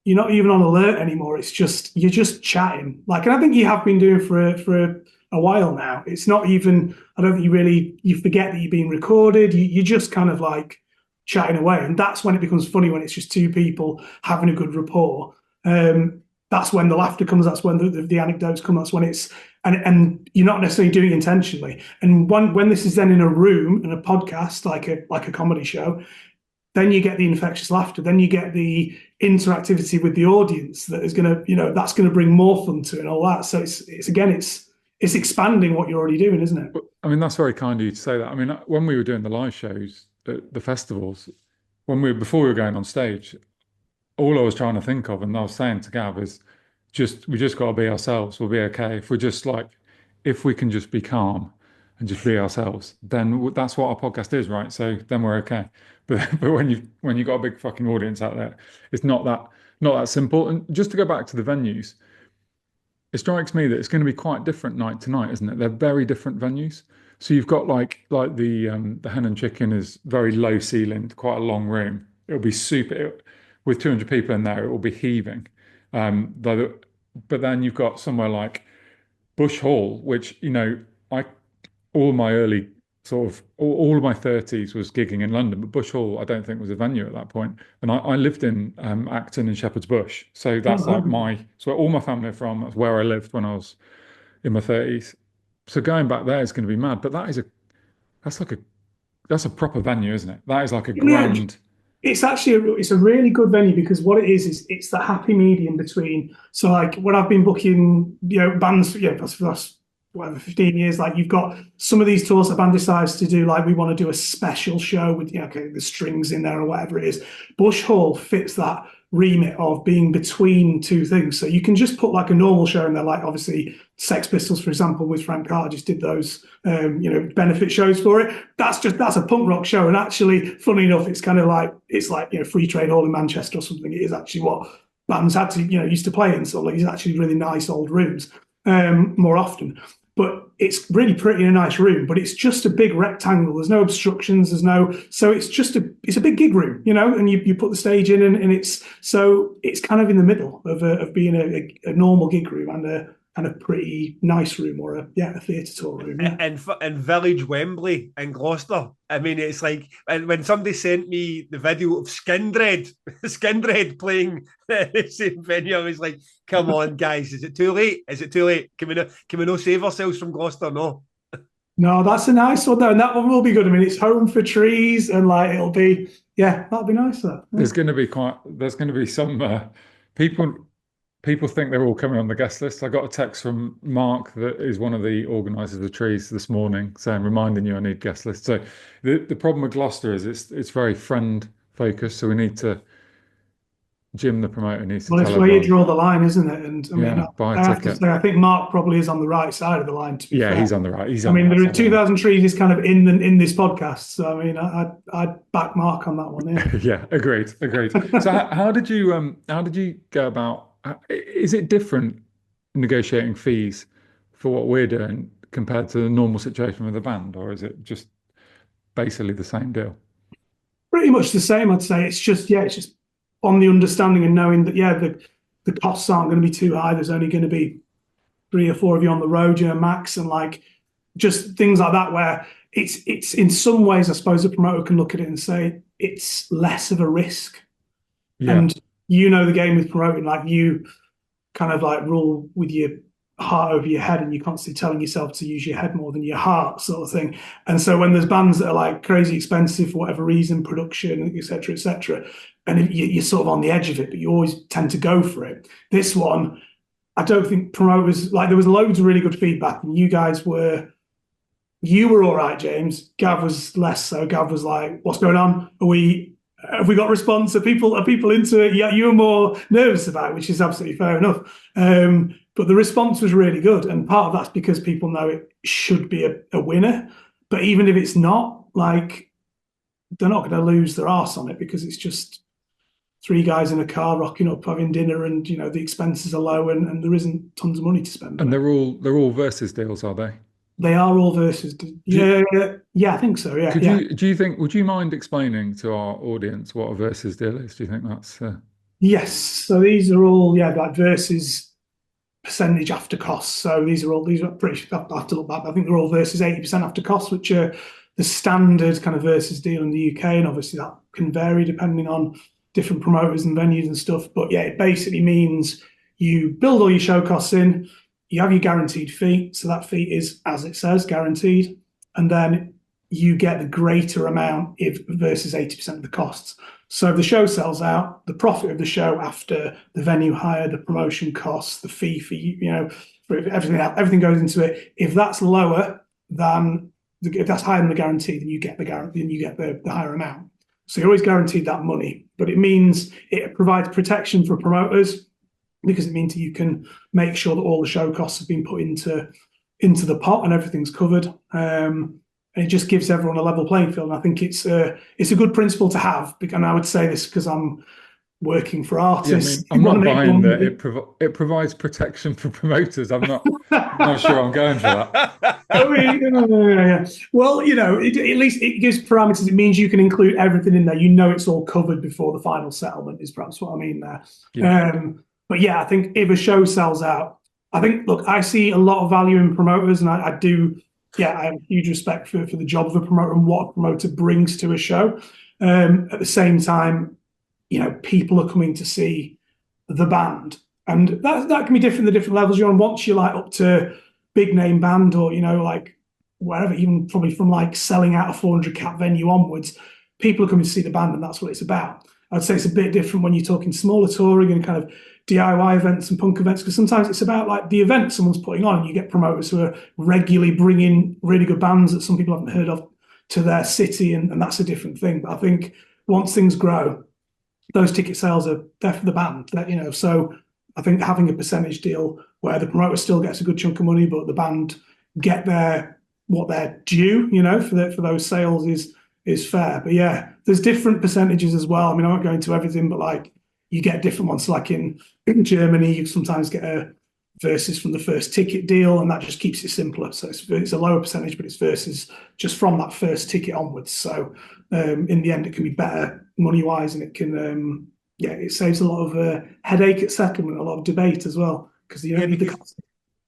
You're not even on alert anymore. It's just you're just chatting. Like, and I think you have been doing for a while now. It's not even. I don't think you forget that you're being recorded. You're just kind of like chatting away, and that's when it becomes funny, when it's just two people having a good rapport. That's when the laughter comes. That's when the anecdotes come. That's when it's and you're not necessarily doing it intentionally. And when this is then in a room and a podcast, like a comedy show, then you get the infectious laughter. Then you get the interactivity with the audience that is going to, that's going to bring more fun to it and all that. So it's expanding what you're already doing, isn't it? I mean, that's very kind of you to say that. I mean, when we were doing the live shows at the festivals, before we were going on stage, all I was trying to think of, and I was saying to Gav, is we just got to be ourselves. We'll be okay. If we can just be calm and just be ourselves, then that's what our podcast is, right? So then we're okay. But when you got a big fucking audience out there, it's not that simple. And just to go back to the venues, it strikes me that it's going to be quite different night to night, isn't it? They're very different venues. So you've got like the Hen and Chicken is very low ceilinged, quite a long room. It'll be super with 200 people in there. It will be heaving. But then you've got somewhere like Bush Hall, which all my early all of my 30s was gigging in London, but Bush Hall I don't think was a venue at that point. And I lived in Acton and Shepherd's Bush, so that's where all my family are from. That's where I lived when I was in my 30s. So going back there is going to be mad. But that's a proper venue, isn't it? That is like a grand. It's actually it's a really good venue, because what it is it's the happy medium between. So like when I've been booking bands, that's whatever 15 years, like you've got some of these tours, the band decides to do, like, we want to do a special show with the strings in there or whatever it is. Bush Hall fits that remit of being between two things. So you can just put like a normal show in there, like obviously Sex Pistols, for example, with Frank Carter just did those benefit shows for it. That's a punk rock show, and actually funny enough, it's kind of like Free Trade Hall in Manchester or something. It is actually what bands had to used to play in. So like, it's actually really nice old rooms more often. But it's really pretty in a nice room, but it's just a big rectangle. There's no obstructions. So it's a big gig room, and you put the stage in, and it's kind of in the middle of being a normal gig room and a pretty nice room, or a theatre tour room. Yeah. And Village Wembley in Gloucester. I mean, it's like when somebody sent me the video of Skindred playing the same venue, I was like, come on, guys, is it too late? Can we not save ourselves from Gloucester? No. No, that's a nice one though, and that one will be good. I mean, it's home for trees, and like that'll be nice. That. There's going to be some people think they're all coming on the guest list. I got a text from Mark, that is one of the organisers of the trees, this morning, saying, reminding you I need guest lists. So the problem with Gloucester is it's very friend focused. So we need to Jim, the promoter, needs to Well, it's tell where you everyone, draw the line, isn't it? And I mean, buy I a have to ticket. say, I think Mark probably is on the right side of the line. To be Yeah, fair, he's on the right. He's I on the mean, right there are side of the line. 2,000 trees is kind of in this podcast. So I mean, I'd back Mark on that one. Yeah. Yeah, agreed. So how did you go about? Is it different negotiating fees for what we're doing compared to the normal situation with the band, or is it just basically the same deal? Pretty much the same, I'd say. It's just on the understanding and knowing that the costs aren't going to be too high. There's only going to be 3 or 4 of you on the road, max, and like just things like that where it's in some ways, I suppose a promoter can look at it and say it's less of a risk. Yeah, And the game with promoting, like you kind of like rule with your heart over your head and you're constantly telling yourself to use your head more than your heart, sort of thing. And so when there's bands that are like crazy expensive for whatever reason, production, etc., and you're sort of on the edge of it, but you always tend to go for it. This one, I don't think promoters, like, there was loads of really good feedback, and you were all right, James. Gav was less so. Gav was like, "What's going on? Have we got response? Are people into it?" Yeah, you were more nervous about it, which is absolutely fair enough. But the response was really good, and part of that's because people know it should be a winner. But even if it's not, like, they're not going to lose their arse on it because it's just 3 guys in a car rocking up having dinner, and the expenses are low, and there isn't tons of money to spend. and they're all versus deals, are they? They are all versus. Yeah, I think so. Yeah, Could yeah. would you mind explaining to our audience what a versus deal is? Do you think that's Yes. So these are all, like versus percentage after costs. So these are pretty. I have to look back. I think they're all versus 80% after costs, which are the standard kind of versus deal in the UK, and obviously that can vary depending on different promoters and venues and stuff. But yeah, it basically means you build all your show costs in. You have your guaranteed fee, so that fee is, as it says, guaranteed, and then you get the greater amount if versus 80% of the costs. So if the show sells out, the profit of the show after the venue hire, the promotion costs, the fee for for everything goes into it. If that's lower than if that's higher than the guarantee, then you get the higher amount. So you're always guaranteed that money, but it means it provides protection for promoters, because it means you can make sure that all the show costs have been put into the pot and everything's covered. And it just gives everyone a level playing field. And I think it's a good principle to have. And I would say this because I'm working for artists. Yeah, I mean, I'm not buying that it provides protection for promoters. I'm not sure I'm going for that. I mean, yeah. Well, at least it gives parameters. It means you can include everything in there. It's all covered before the final settlement is perhaps what I mean there. Yeah. But yeah, I think if a show sells out, look, I see a lot of value in promoters, and I do. Yeah, I have huge respect for the job of a promoter and what a promoter brings to a show. At the same time, people are coming to see the band, and that can be different at different levels you're on. Once you're like up to big name band, or like wherever, even probably from like selling out a 400 cap venue onwards, people are coming to see the band, and that's what it's about. I'd say it's a bit different when you're talking smaller touring and kind of DIY events and punk events, because sometimes it's about like the event someone's putting on, and you get promoters who are regularly bringing really good bands that some people haven't heard of to their city, and that's a different thing. But I think once things grow, those ticket sales are there for the band. So I think having a percentage deal where the promoter still gets a good chunk of money, but the band get what they're due, for those sales is fair. But yeah, there's different percentages as well. I mean, I won't go into everything, but like you get different ones. Like in Germany, you sometimes get a versus from the first ticket deal, and that just keeps it simpler. So it's a lower percentage, but it's versus just from that first ticket onwards. So in the end, it can be better money wise, and it can it saves a lot of headache at settlement, a lot of debate as well, because you don't need the cost.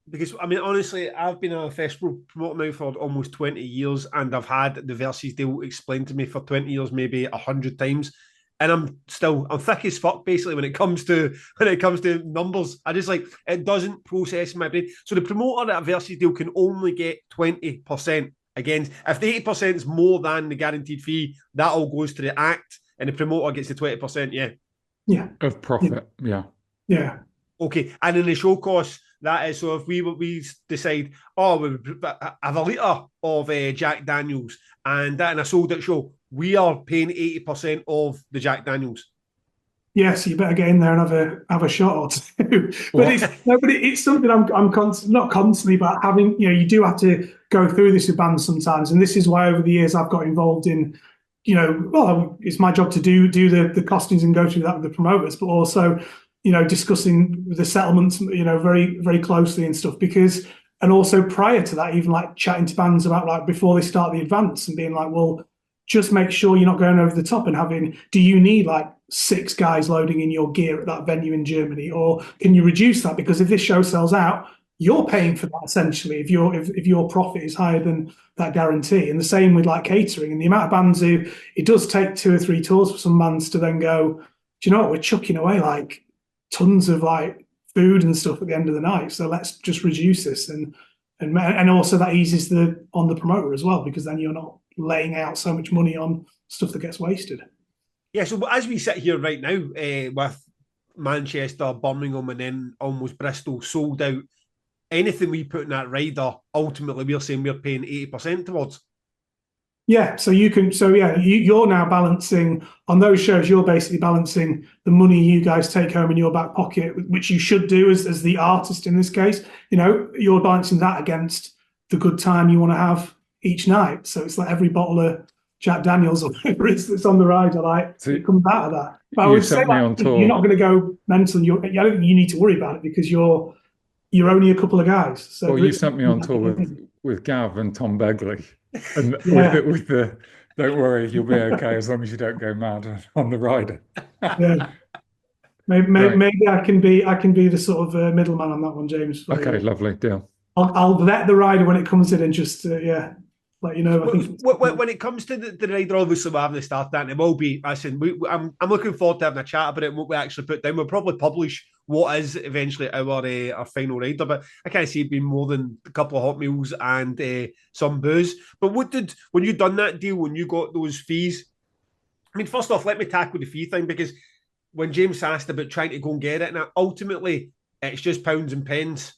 Because, I mean, honestly, I've been a festival promoter now for almost 20 years, and I've had the versus deal explained to me for 20 years, maybe 100 times. And I'm thick as fuck, basically, when it comes to numbers. I just it doesn't process in my brain. So the promoter at a versus deal can only get 20%. Again, if the 80% is more than the guaranteed fee, that all goes to the act, and the promoter gets the 20%, yeah. Of profit, yeah. Yeah. Okay, and in the show costs, that is, so if we decide, we have a litre of Jack Daniels and a sold out show, we are paying 80% of the Jack Daniels. Yes, you better get in there and have a shot or two. But What? it's something I'm not constantly, but having, you do have to go through this with bands sometimes, and this is why over the years I've got involved in, well, it's my job to do the costings and go through that with the promoters, but also, discussing the settlements, very very closely and stuff, because. And also prior to that, even like chatting to bands about like before they start the advance and being like, well, just make sure you're not going over the top and do you need like 6 guys loading in your gear at that venue in Germany? Or can you reduce that? Because if this show sells out, you're paying for that essentially if your profit is higher than that guarantee. And the same with like catering and the amount of bands who it does take 2 or 3 tours for some bands to then go, do you know what, we're chucking away like tons of like food and stuff at the end of the night. So let's just reduce this and also that eases on the promoter as well, because then you're not laying out so much money on stuff that gets wasted. Yeah, so as we sit here right now, with Manchester, Birmingham, and then almost Bristol sold out, anything we put in that rider, ultimately we're saying we're paying 80% towards. Yeah, you're now balancing on those shows. You're basically balancing the money you guys take home in your back pocket, which you should do as the artist in this case. You're balancing that against the good time you want to have each night. So it's like every bottle of Jack Daniels or whatever it is that's on the rider, like So it comes out of that. But I you would say sent me like, on tour. you're not going to go mental. I don't think you need to worry about it because you're only a couple of guys. So Well, you sent me on tour with Gav and Tom Begley, and Yeah. with the don't worry, you'll be okay as long as you don't go mad on the rider. Yeah. Maybe I can be the sort of middleman on that one, James. Okay, lovely deal. I'll vet the rider when it comes in and just let you know. I think when it comes to the rider, obviously we're having to start that, and it will be. Listen, I'm looking forward to having a chat about it and what we actually put down. We'll probably publish what is eventually our final rider, but I can't see it being more than a couple of hot meals and some booze. But when you done that deal, when you got those fees? I mean, first off, let me tackle the fee thing, because when James asked about trying to go and get it, now ultimately it's just pounds and pence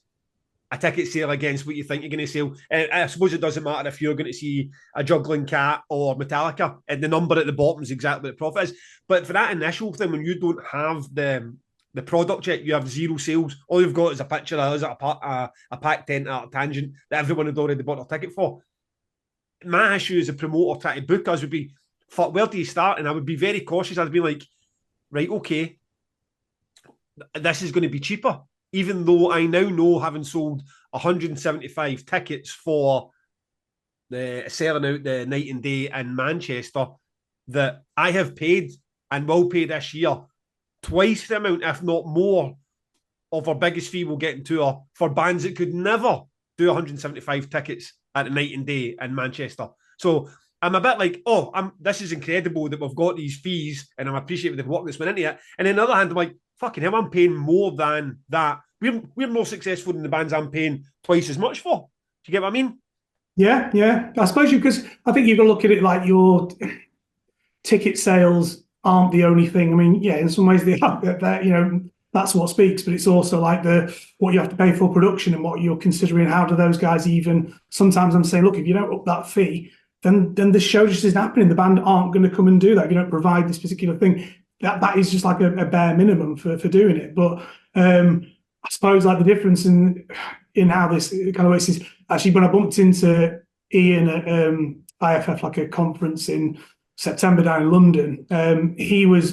a ticket sale against what you think you're going to sell. And I suppose it doesn't matter if you're going to see a Juggling Cat or Metallica, and the number at the bottom is exactly what the profit is. But for that initial thing, when you don't have the product yet, you have 0 sales. All you've got is a picture of us at a packed tent at a Tangent that everyone had already bought their ticket for. My issue as a promoter trying to book us would be, fuck, where do you start? And I would be very cautious. I'd be like, right, okay, this is going to be cheaper. Even though I now know, having sold 175 tickets for the selling out the night and day in Manchester, that I have paid and will pay this year twice the amount, if not more, of our biggest fee we'll get into tour for bands that could never do 175 tickets at the night and day in Manchester. So I'm a bit like, this is incredible that we've got these fees, and I'm appreciative of the work that's went into it. And on the other hand, I'm like, fucking hell, I'm paying more than that. We're more successful than the bands I'm paying twice as much for. Do you get what I mean? Yeah. I suppose because I think you've got to look at it like your ticket sales aren't the only thing. I mean, yeah, in some ways they are. That's what speaks, but it's also like what you have to pay for production and what you're considering. How do those guys even? Sometimes I'm saying, look, if you don't up that fee, then the show just isn't happening. The band aren't going to come and do that if you don't provide this particular thing. That is just like a bare minimum for doing it. But I suppose like the difference in how this kind of works is actually when I bumped into Ian at IFF, like a conference in September down in London,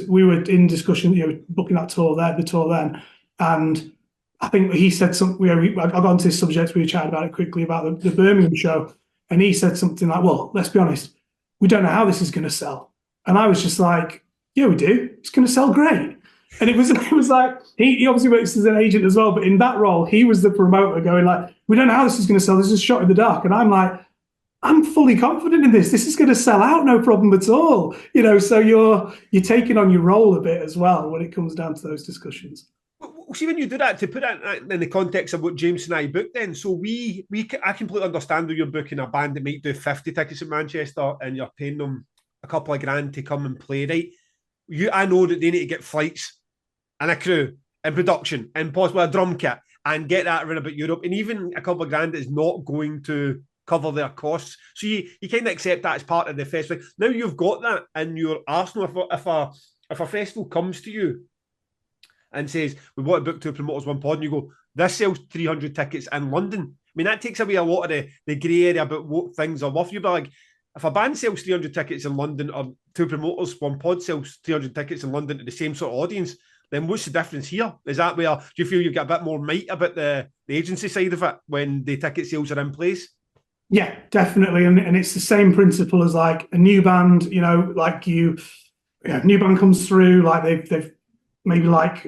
we were in discussion, booking the tour then, and I think he said something. I got onto this subject. We were chatting about it quickly about the Birmingham show, and he said something like, "Well, let's be honest, we don't know how this is going to sell." And I was just like, "Yeah, we do. It's going to sell great." And it was like he obviously works as an agent as well, but in that role, he was the promoter going like, "We don't know how this is going to sell. This is a shot in the dark." And I'm like, I'm fully confident in this. This is going to sell out, no problem at all. So you're taking on your role a bit as well when it comes down to those discussions. See, when you do that, to put that in the context of what James and I booked then, so I completely understand that you're booking a band that might do 50 tickets in Manchester and you're paying them a couple of grand to come and play, right? I know that they need to get flights and a crew and production and possibly a drum kit and get that around about Europe. And even a couple of grand is not going to cover their costs. So you kind of accept that as part of the festival. Now you've got that in your arsenal. If a festival comes to you and says, we want to book 2 promoters, 1 pod, and you go, this sells 300 tickets in London. I mean, that takes away a lot of the grey area about what things are worth. You'd be like, if a band sells 300 tickets in London, or 2 promoters, 1 pod sells 300 tickets in London to the same sort of audience, then what's the difference here? Is that where, do you feel you've got a bit more might about the agency side of it when the ticket sales are in place? Yeah, definitely. And it's the same principle as like a new band, you know, like new band comes through, like they've maybe like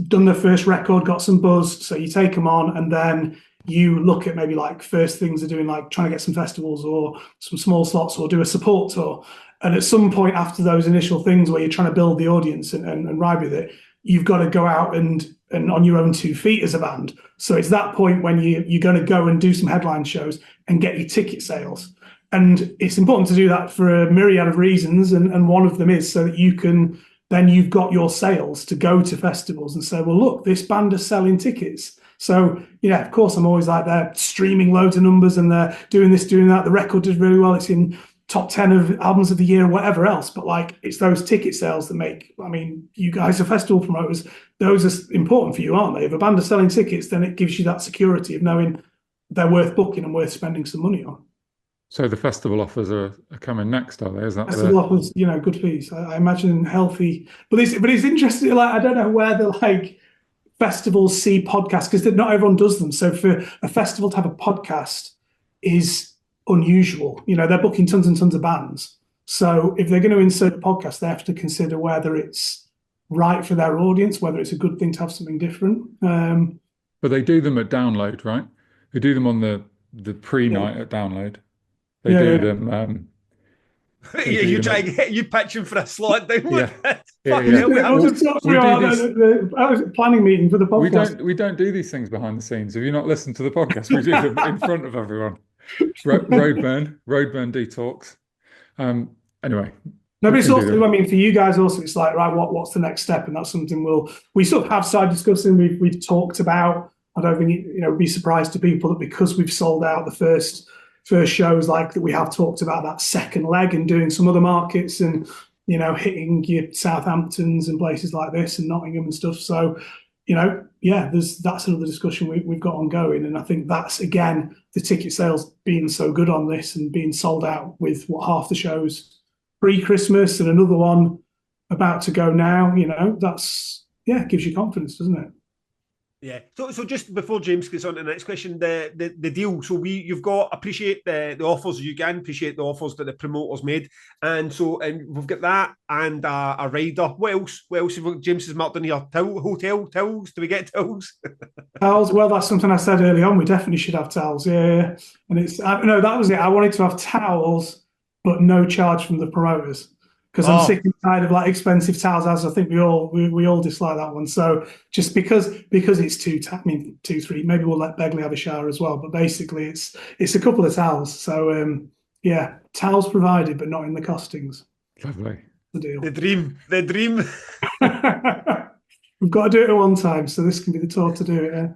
done their first record, got some buzz. So you take them on, and then you look at maybe like first things they're doing, like trying to get some festivals or some small slots or do a support tour. And at some point after those initial things where you're trying to build the audience and ride with it, you've got to go out and on your own 2 feet as a band. So it's that point when you're going to go and do some headline shows and get your ticket sales. And it's important to do that for a myriad of reasons. And one of them is so that you've got your sales to go to festivals and say, well, look, this band is selling tickets. So, yeah, of course, I'm always like, they're streaming loads of numbers and they're doing this, doing that. The record did really well. It's in top 10 of albums of the year, whatever else. But like, it's those ticket sales that make, I mean, you guys are festival promoters. Those are important for you, aren't they? If a band is selling tickets, then it gives you that security of knowing they're worth booking and worth spending some money on. So the festival offers are coming next, are they? Is that festival offers, good fees. I imagine healthy, but it's interesting. Like, I don't know where the like festivals see podcasts, because not everyone does them. So for a festival to have a podcast is unusual. They're booking tons and tons of bands. So if they're going to insert a podcast, they have to consider whether it's right for their audience, whether it's a good thing to have something different. But they do them at Download, right? They do them on the pre-night at Download. They do them. You pitching for a slot Download? I was planning meeting for the podcast. We don't do these things behind the scenes. If you're not listening to the podcast, we do them in front of everyone. Roadburn Detox. Anyway. No, but it's also, I mean, for you guys also, it's like, right, what's the next step? And that's something we sort of have side discussing. We've talked about. I don't think it'd be surprised to people that because we've sold out the first shows, like that, we have talked about that second leg and doing some other markets and hitting your Southamptons and places like this and Nottingham and stuff. So that's another discussion we've got ongoing, and I think that's again the ticket sales being so good on this and being sold out with half the shows pre-Christmas and another one about to go now. That's gives you confidence, doesn't it? Yeah. So just before James gets on to the next question, the deal. So you've got appreciate the offers you can appreciate the offers that the promoters made, and we've got that and a rider. What else? James has marked in here. Hotel towels. Do we get towels? Towels. Well, that's something I said early on. We definitely should have towels. Yeah. And that was it. I wanted to have towels, but no charge from the promoters. Because I'm sick and tired of like expensive towels, as I think we all dislike that one. So just because it's 2-3, maybe we'll let Begley have a shower as well. But basically, it's a couple of towels. So towels provided, but not in the costings. Lovely. The deal. The dream. We've got to do it at one time, so this can be the tour to do it.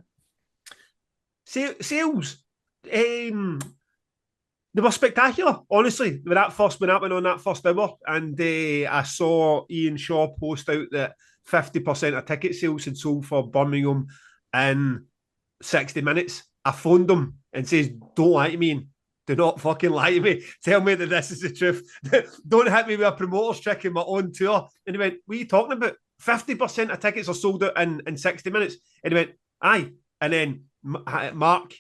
Yeah. Sales. They were spectacular, honestly. When that went on that first hour, and I saw Ian Shaw post out that 50% of ticket sales had sold for Birmingham in 60 minutes. I phoned him and says, "Don't lie to me. Do not fucking lie to me. Tell me that this is the truth. Don't hit me with a promoter's trick in my own tour." And he went, "What are you talking about? 50% of tickets are sold out in 60 minutes." And he went, "Aye." And then Mark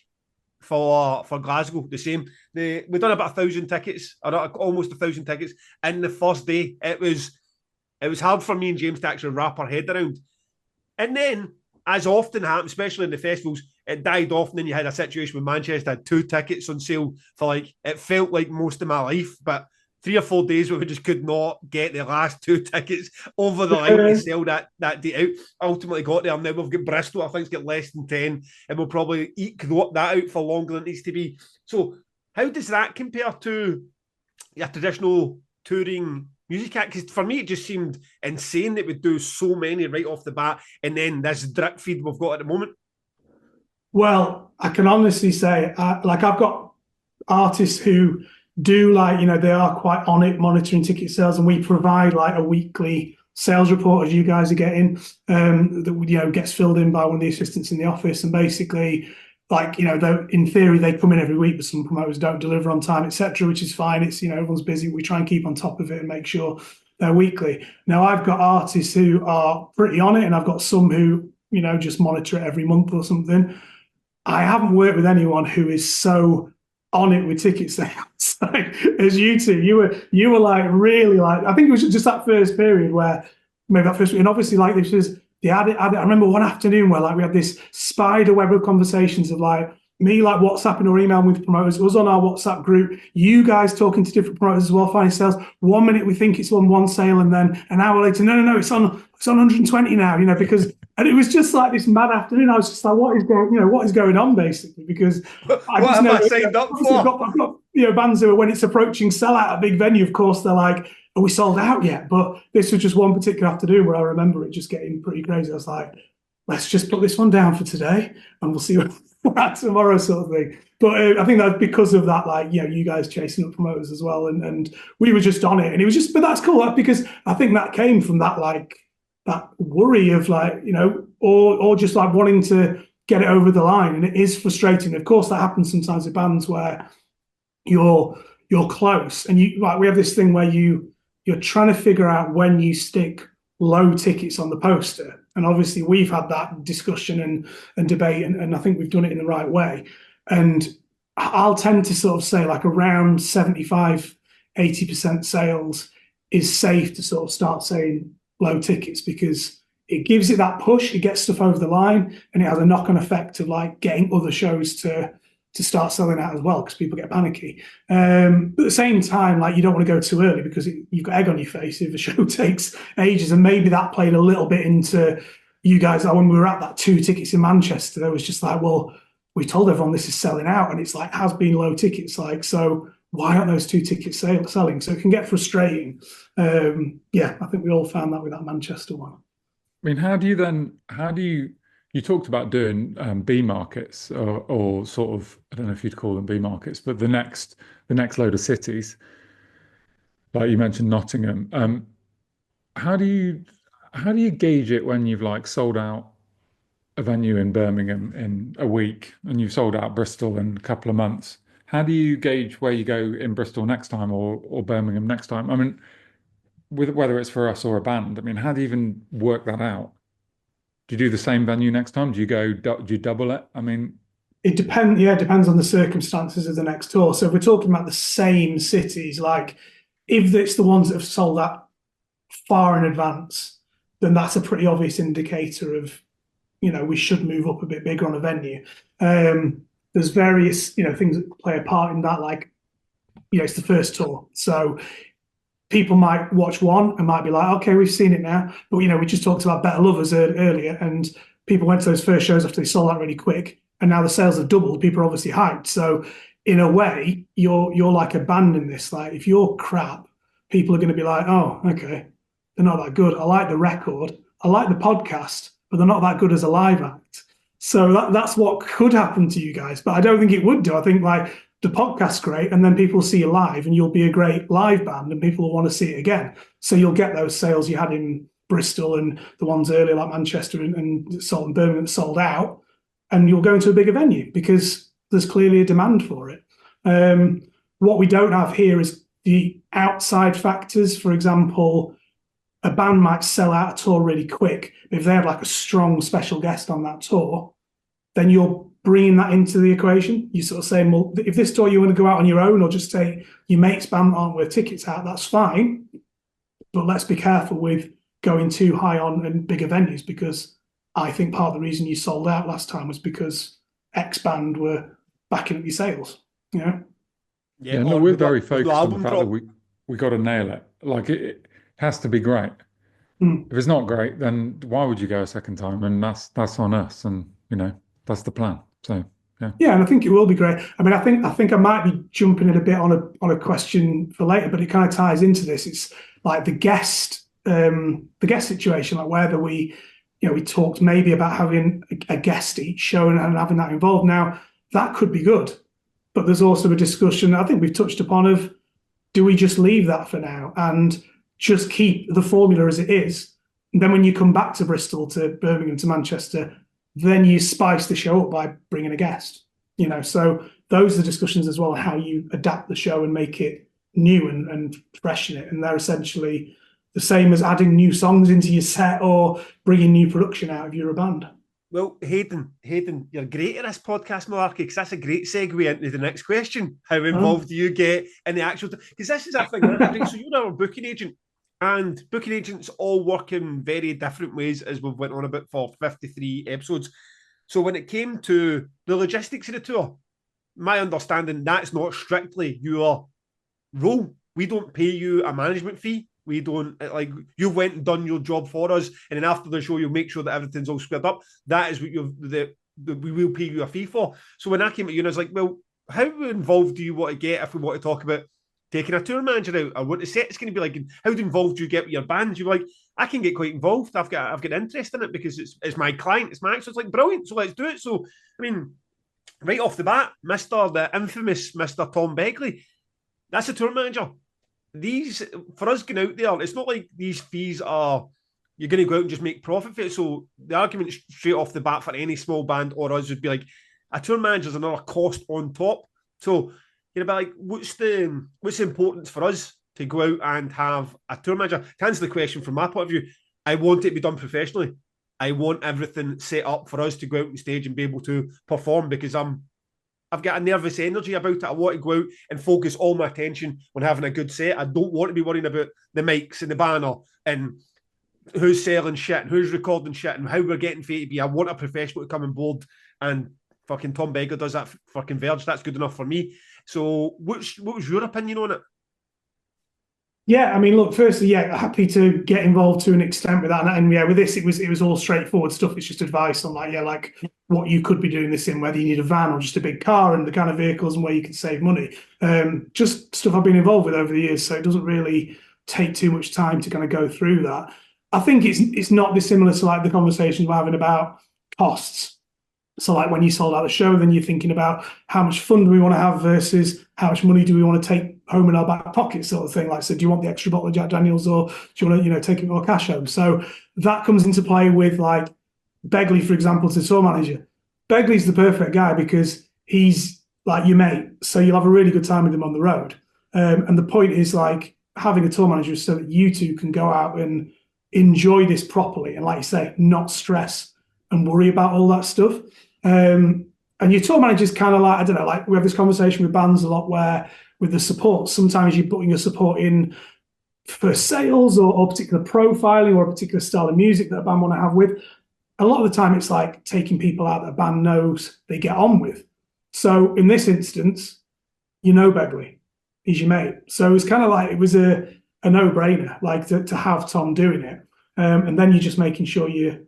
for Glasgow, the same. We've done about 1,000 tickets, or almost 1,000 tickets in the first day. It was hard for me and James to actually wrap our head around. And then, as often happens, especially in the festivals, it died off, and then you had a situation with Manchester had 2 tickets on sale for it felt like most of my life, but 3 or 4 days where we just could not get the last 2 tickets over the line to sell that date out. Ultimately got there. Now we've got Bristol, I think it's got less than 10, and we'll probably eke that out for longer than it needs to be. So how does that compare to your traditional touring music act? Because for me, it just seemed insane that we'd do so many right off the bat, and then this drip feed we've got at the moment. Well, I can honestly say, I've got artists who do they are quite on it monitoring ticket sales, and we provide like a weekly sales report as you guys are getting, that gets filled in by one of the assistants in the office, and basically, like, in theory they come in every week, but some promoters don't deliver on time, etc., which is fine. It's, everyone's busy. We try and keep on top of it and make sure they're weekly. Now, I've got artists who are pretty on it, and I've got some who just monitor it every month or something. I haven't worked with anyone who is so on it with ticket sales as you two. You were like really, like, I think it was just that first period where maybe that first week, and obviously like this was I remember one afternoon where like we had this spider web of conversations of like me like WhatsApping or emailing with promoters, us on our WhatsApp group, you guys talking to different promoters as well, finding sales. 1 minute we think it's on one sale, and then an hour later, no, it's on 120 now, because, and it was just like this mad afternoon. I was just like, what is going on basically? Because what have I signed up for? I've got bands who are, when it's approaching sellout at a big venue, of course they're like, are we sold out yet? But this was just one particular afternoon where I remember it just getting pretty crazy. I was like, let's just put this one down for today and we'll see what tomorrow, sort of thing. But I think that's because of that, like, you guys chasing up promoters as well, and we were just on it, and it was just, but that's cool, because I think that came from that, like, that worry of like, or just like wanting to get it over the line. And it is frustrating. Of course, that happens sometimes with bands where you're close, and we have this thing where you're trying to figure out when you stick low tickets on the poster. And obviously we've had that discussion and debate, and I think we've done it in the right way. And I'll tend to sort of say like around 75, 80% sales is safe to sort of start saying low tickets, because it gives it that push, it gets stuff over the line, and it has a knock-on effect of like getting other shows to start selling out as well, because people get panicky. But at the same time, like, you don't want to go too early because you've got egg on your face if the show takes ages. And maybe that played a little bit into you guys. When we were at that 2 tickets in Manchester, there was just like, well, we told everyone this is selling out, and it's like, has been low tickets. Like, so why aren't those 2 tickets selling? So it can get frustrating. I think we all found that with that Manchester one. I mean, how do you talked about doing B markets, or sort of, I don't know if you'd call them B markets, but the next load of cities, like you mentioned Nottingham. How do you gauge it when you've like sold out a venue in Birmingham in a week and you've sold out Bristol in a couple of months? How do you gauge where you go in Bristol next time or Birmingham next time? I mean, whether it's for us or a band, I mean, how do you even work that out? Do you do the same venue next time? Do you double it? I mean, it depends. Yeah, it depends on the circumstances of the next tour. So if we're talking about the same cities, like if it's the ones that have sold that far in advance, then that's a pretty obvious indicator of, we should move up a bit bigger on a venue. There's various, things that play a part in that, like, it's the first tour. So people might watch one and might be like, okay, we've seen it now. But, we just talked about Better Lovers earlier, and people went to those first shows after they sold out really quick, and now the sales have doubled. People are obviously hyped. So in a way, you're like a band in this. Like, if you're crap, people are going to be like, oh, okay, they're not that good. I like the record. I like the podcast, but they're not that good as a live act. So that's what could happen to you guys. But I don't think it would do. I think, like, the podcast's great, and then people see you live, and you'll be a great live band, and people will want to see it again. So you'll get those sales you had in Bristol and the ones earlier like Manchester and Salt and Birmingham that sold out, and you'll go into a bigger venue because there's clearly a demand for it. What we don't have here is the outside factors. For example, a band might sell out a tour really quick. If they have like a strong special guest on that tour, then you're bringing that into the equation. You're sort of saying, well, if this tour you want to go out on your own, or just say your mate's band aren't worth tickets out, that's fine. But let's be careful with going too high on and bigger venues, because I think part of the reason you sold out last time was because X band were backing up your sales. Yeah, no, we're very focused on the fact that we got to nail it. Like, it has to be great. If it's not great, then why would you go a second time? And that's on us, and that's the plan. So yeah, and I think it will be great. I mean, I think I might be jumping in a bit on a question for later, but it kind of ties into this. It's like the guest situation, like whether we talked maybe about having a guest each show and having that involved. Now, that could be good, but there's also a discussion I think we've touched upon of, do we just leave that for now? And just keep the formula as it is. And then when you come back to Bristol, to Birmingham, to Manchester, then you spice the show up by bringing a guest. So those are discussions as well, how you adapt the show and make it new and freshen it. And they're essentially the same as adding new songs into your set or bringing new production out of your band. Well, Haydn, you're great at this podcast malarkey, because that's a great segue into the next question. How involved do you get in the actual... Because this is a thing, so you're our booking agent, and booking agents all work in very different ways, as we've went on about for 53 episodes. So when it came to the logistics of the tour, my understanding, that's not strictly your role. We don't pay you a management fee. We don't, like, you went and done your job for us, and then after the show, you'll make sure that everything's all squared up. That is what we will pay you a fee for. So when I came at you, and I was like, well, how involved do you want to get if we want to talk about taking a tour manager out, or what the set's going to be like, and how involved do you get with your band? You're like, I can get quite involved. I've got interest in it because it's my client, it's Max. So it's like, brilliant. So let's do it. So I mean, right off the bat, the infamous Mr. Tom Begley, that's a tour manager. These, for us going out there, it's not like these fees are, you're going to go out and just make profit for it. So the argument straight off the bat for any small band or us would be like, a tour manager is another cost on top. So you're about like, what's the importance for us to go out and have a tour manager? To answer the question from my point of view, I want it to be done professionally. I want everything set up for us to go out on stage and be able to perform, because I've got a nervous energy about it. I want to go out and focus all my attention on having a good set. I don't want to be worrying about the mics and the banner and who's selling shit and who's recording shit and how we're getting for it to be. I want a professional to come on board, and fucking Tom Begley does that for Converge. That's good enough for me. So what was your opinion on it? Yeah, I mean, look, firstly, yeah, happy to get involved to an extent with that. And yeah, with this, it was all straightforward stuff. It's just advice on like what you could be doing this in, whether you need a van or just a big car, and the kind of vehicles and where you can save money. Just stuff I've been involved with over the years. So it doesn't really take too much time to kind of go through that. I think it's not dissimilar to like the conversations we're having about costs. So like when you sold out the show, then you're thinking about how much fun do we want to have versus how much money do we want to take home in our back pocket, sort of thing. Like, so do you want the extra bottle of Jack Daniels, or do you want to, take it more cash home? So that comes into play with like Begley, for example, to tour manager. Begley's the perfect guy because he's like your mate. So you'll have a really good time with him on the road. And the point is like having a tour manager so that you two can go out and enjoy this properly. And like you say, not stress and worry about all that stuff. And your tour manager's kind of like, I don't know, like we have this conversation with bands a lot where with the support, sometimes you're putting your support in for sales or particular profiling or a particular style of music that a band want to have with. A lot of the time it's like taking people out that a band knows they get on with. So in this instance, Begley, he's your mate. So it's kind of like, it was a no-brainer, like to have Tom doing it. And then you're just making sure you're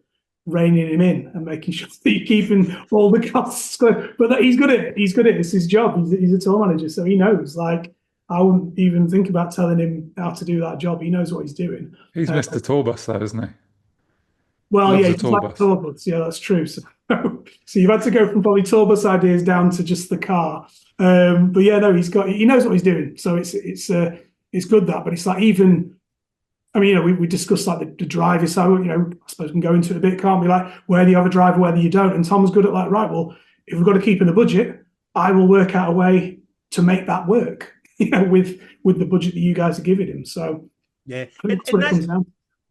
reining him in and making sure that you're keeping all the costs clear. But he's good at it. He's good at it. It's his job. He's a tour manager, so he knows. Like, I wouldn't even think about telling him how to do that job. He knows what he's doing. He's Mr. Tour Bus, though, isn't he? Well, Loves yeah, he's like tour bus. Yeah, that's true. So you've had to go from probably tour bus ideas down to just the car. But yeah, no, he knows what he's doing. So it's good that. But it's like even. I mean, we discussed like the driver, so I suppose we can go into it a bit, can't we? Like whether you have a driver, whether you don't. And Tom's good at like, right, well, if we've got to keep in the budget, I will work out a way to make that work, with the budget that you guys are giving him. So yeah, that's what it comes down.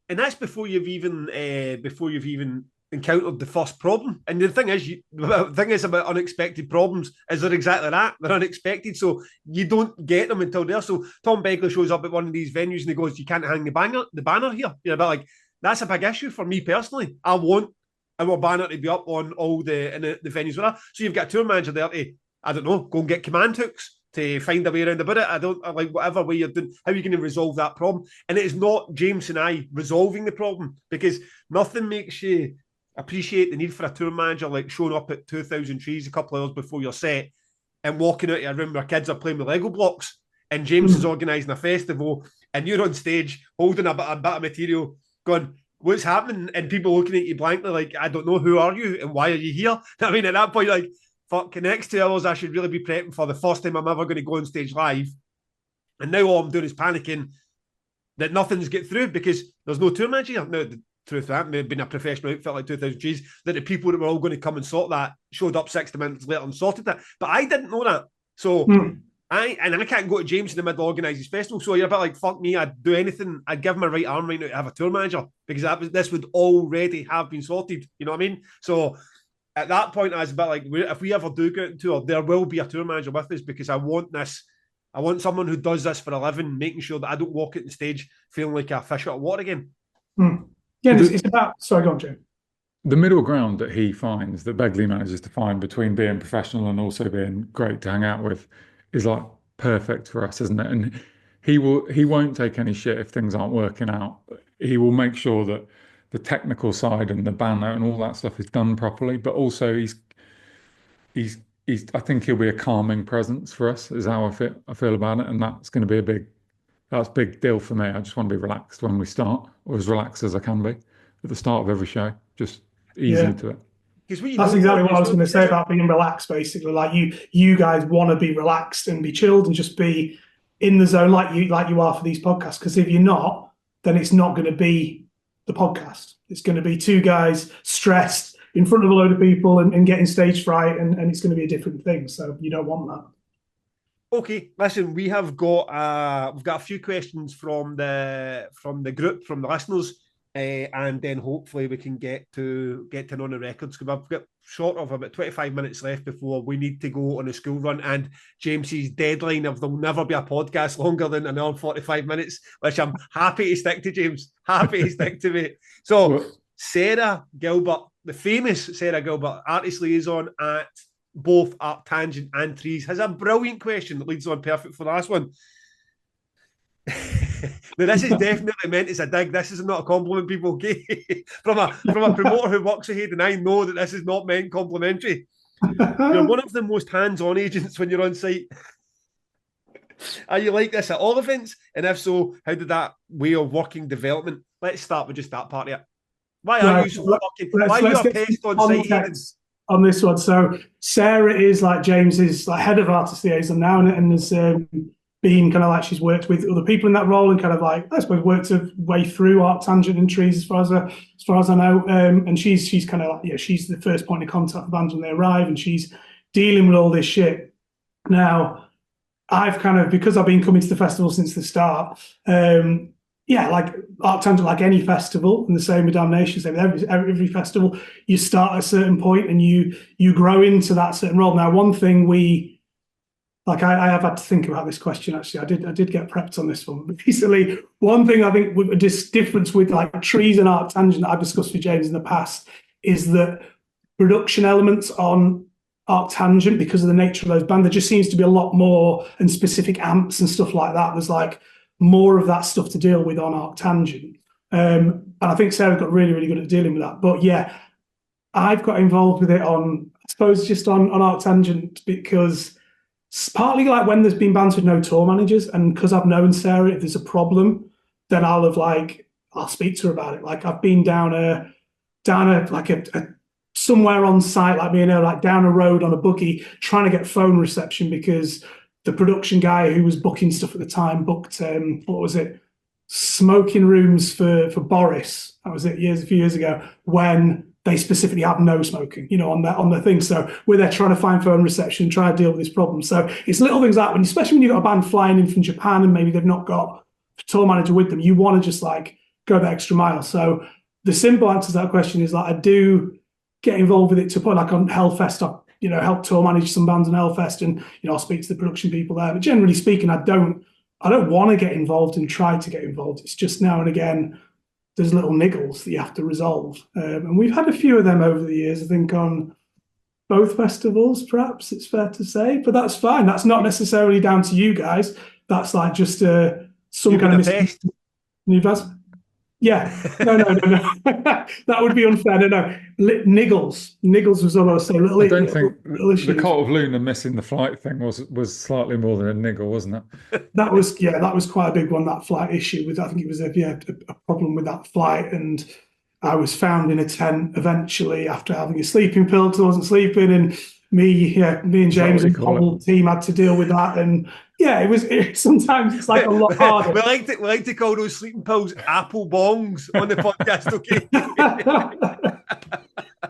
And that's before you've even encountered the first problem. And the thing is about unexpected problems is they're exactly that. They're unexpected, so you don't get them until there. So Tom Begley shows up at one of these venues and he goes, "You can't hang the banner here." You're about like, that's a big issue for me personally. I want our banner to be up on all the venues with that. So you've got a tour manager there to, I don't know, go and get command hooks to find a way around about it. I like whatever way you're doing, how are you going to resolve that problem? And it is not James and I resolving the problem, because nothing makes you appreciate the need for a tour manager like showing up at 2,000 Trees a couple of hours before your set and walking out of a room where kids are playing with Lego blocks and James is organising a festival and you're on stage holding a bit of material going, "What's happening?" And people looking at you blankly like, "I don't know, who are you and why are you here?" I mean, at that point, like, fuck, the next 2 hours I should really be prepping for the first time I'm ever going to go on stage live. And now all I'm doing is panicking. that nothing's get through because there's no tour manager. Now, the truth of that, may have been a professional outfit like 2000 G's, that the people that were all going to come and sort that showed up 60 minutes later and sorted that. But I didn't know that. So I can't go to James in the middle organise his festival. So you're a bit like, fuck me, I'd do anything. I'd give my right arm right now to have a tour manager because this would already have been sorted. You know what I mean? So at that point, I was a bit like, if we ever do go out on tour, there will be a tour manager with us because I want this. I want someone who does this for a living, making sure that I don't walk out the stage feeling like a fish out of water again. Yeah, it's about... Sorry, go on, Jim. The middle ground that he finds, that Begley manages to find between being professional and also being great to hang out with, is like perfect for us, isn't it? And he won't take any shit if things aren't working out. He will make sure that the technical side and the banner and all that stuff is done properly, but also he's I think he'll be a calming presence for us, is how I feel about it, and that's going to be that's a big deal for me. I just want to be relaxed when we start, or as relaxed as I can be at the start of every show. Just easy to it. That's exactly what I was going to say about being relaxed, basically. Like you guys want to be relaxed and be chilled and just be in the zone like you are for these podcasts. Because if you're not, then it's not going to be the podcast. It's going to be two guys stressed in front of a load of people and getting stage fright, and it's going to be a different thing. So you don't want that. Okay, listen, we've got a few questions from the group, from the listeners, and then hopefully we can get to on the records because I've got short of about 25 minutes left before we need to go on a school run, and James's deadline of there'll never be a podcast longer than an hour and 45 minutes, which I'm happy to stick to, James. Happy to stick to it. So Sarah Gilbert, the famous Sarah Gilbert, artist liaison at both Arctangent and Trees, has a brilliant question that leads on perfect for the last one. Now, this is definitely meant as a dig. This is not a compliment, people. Okay? from a promoter who works ahead, and I know that this is not meant complimentary. You're one of the most hands-on agents when you're on site. Are you like this at all events? And if so, how did that way of working development? Let's start with just that part of it. Why are you so fucking? Why are you a pest on site? On this one, so Sarah is like James's like head of artist liaison now, and has been kind of like she's worked with other people in that role and kind of like I suppose worked her way through Arctangent and Trees as far as I know, and she's kind of like she's the first point of contact for bands when they arrive, and she's dealing with all this shit. Now, I've kind of, because I've been coming to the festival since the start. Like Arctangent, like any festival, and the same with Damnation, same with every festival, you start at a certain point and you grow into that certain role. Now, one thing I have had to think about this question, actually. I did get prepped on this one. But basically, one thing I think with this difference with like Trees and Arctangent that I've discussed with James in the past is that production elements on Arctangent, because of the nature of those bands, there just seems to be a lot more, and specific amps and stuff like that. There's like more of that stuff to deal with on Arctangent. And I think Sarah got really, really good at dealing with that. But yeah, I've got involved with it on, I suppose, just on Arctangent because partly like when there's been bands with no tour managers, and because I've known Sarah, if there's a problem, then I'll speak to her about it. Like I've been down a somewhere on site, like me and her, like down a road on a buggy, trying to get phone reception because the production guy who was booking stuff at the time booked smoking rooms for Boris. That was it, a few years ago, when they specifically have no smoking, on the thing. So we're there trying to find phone reception, try to deal with this problem. So it's little things like especially when you've got a band flying in from Japan and maybe they've not got a tour manager with them, you want to just like go the extra mile. So the simple answer to that question is like I do get involved with it to put like on Hellfest up. Help tour manage some bands on Hellfest, and I'll speak to the production people there. But generally speaking, I don't want to get involved and try to get involved. It's just now and again there's little niggles that you have to resolve, and we've had a few of them over the years. I think on both festivals, perhaps it's fair to say, but that's fine. That's not necessarily down to you guys. That's like just some kind of Yeah, no. That would be unfair. No. Niggles was all I was saying. I don't think the Cult of Luna missing the flight thing was slightly more than a niggle, wasn't it? That was quite a big one. That flight issue with, I think it was a problem with that flight, and I was found in a tent eventually after having a sleeping pill because I wasn't sleeping, and me and James and the call whole team had to deal with that. And yeah, sometimes it's like a lot harder. We like to call those sleeping pills apple bongs on the podcast, okay?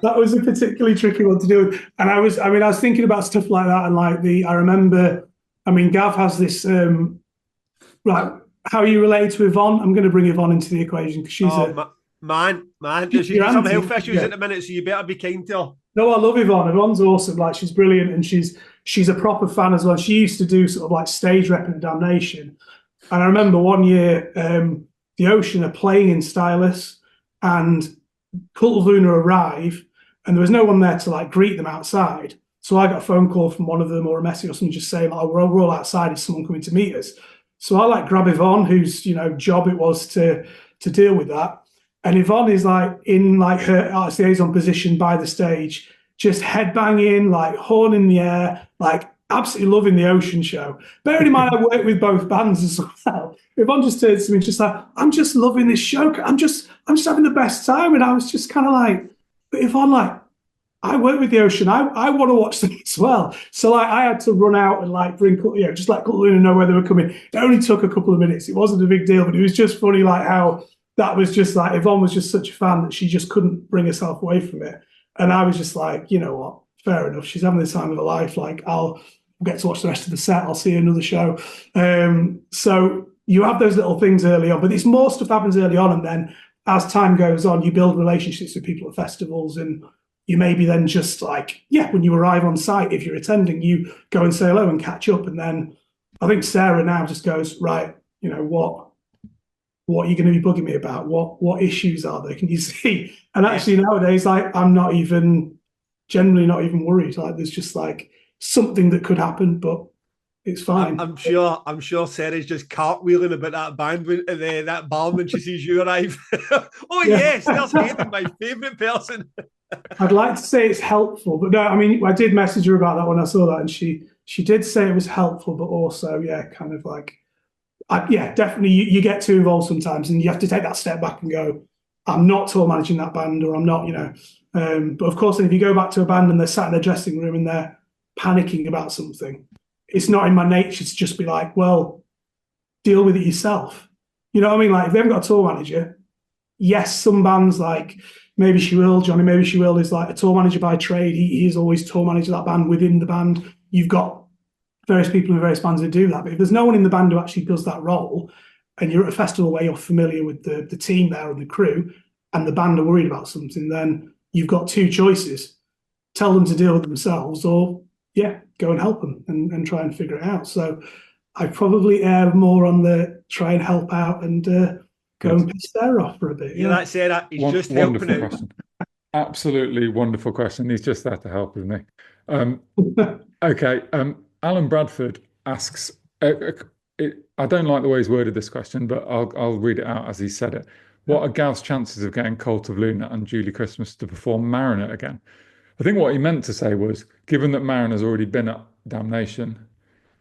That was a particularly tricky one to do with. And I was thinking about stuff like that. And I remember, Gav has this, right, how are you related to Yvonne? I'm going to bring Yvonne into the equation because she's man. She's got some health issues at the minute, so you better be kind to her. No, I love Yvonne. Yvonne's awesome. Like, she's brilliant, and she's a proper fan as well. She used to do sort of like stage repping at Damnation. And I remember one year, the Ocean are playing in Stylus, and Cult of Luna arrive, and there was no one there to like greet them outside. So I got a phone call from one of them or a message or something just saying, like, oh, we're all outside. Is someone coming to meet us? So I like grab Yvonne, whose job it was to deal with that. And Yvonne is like in like her artist liaison position by the stage, just headbanging, like horn in the air, like absolutely loving the Ocean show. Bearing in mind, I work with both bands as well. Yvonne just turns to me, just like, I'm just loving this show. I'm just having the best time. And I was just kind of like, but Yvonne, like, I work with the Ocean. I want to watch them as well. So like, I had to run out and like bring, just let Luna know where they were coming. It only took a couple of minutes. It wasn't a big deal, but it was just funny, like how that was just like, Yvonne was just such a fan that she just couldn't bring herself away from it. And I was just like, you know what, fair enough. She's having the time of her life. Like, I'll get to watch the rest of the set. I'll see another show. So you have those little things early on, but it's more stuff that happens early on. And then as time goes on, you build relationships with people at festivals, and you maybe then just like, when you arrive on site, if you're attending, you go and say hello and catch up. And then I think Sarah now just goes, right, what are you going to be bugging me about? What issues are there? Can you see? And actually nowadays, like, I'm generally not even worried. Like, there's just like something that could happen, but it's fine. I'm sure Sarah's just cartwheeling about that band that bar when she sees you arrive. Oh yes, there's Haydn, my favourite person. I'd like to say it's helpful, but no, I did message her about that when I saw that, and she did say it was helpful, but also, kind of like, definitely you get too involved sometimes, and you have to take that step back and go, I'm not tour managing that band, or I'm not, but of course, if you go back to a band and they're sat in their dressing room and they're panicking about something, it's not in my nature to just be like, well, deal with it yourself. You know what I mean? Like, if they haven't got a tour manager, yes, some bands like Maybe She Will, Johnny Maybe She Will is like a tour manager by trade. He's always tour manager that band within the band. You've got various people in various bands that do that. But if there's no one in the band who actually does that role, and you're at a festival where you're familiar with the team there and the crew, and the band are worried about something, then you've got two choices. Tell them to deal with themselves, or go and help them and try and figure it out. So I probably err more on the try and help out and go and piss Sarah off for a bit. Yeah, that's Sarah. He's just helping out. Question. Absolutely wonderful question. He's just there to help, isn't he? Okay. Alan Bradford asks, I don't like the way he's worded this question, but I'll read it out as he said it. What are Gav's chances of getting Cult of Luna and Julie Christmas to perform Mariner again? I think what he meant to say was, given that Mariner's already been at Damnation,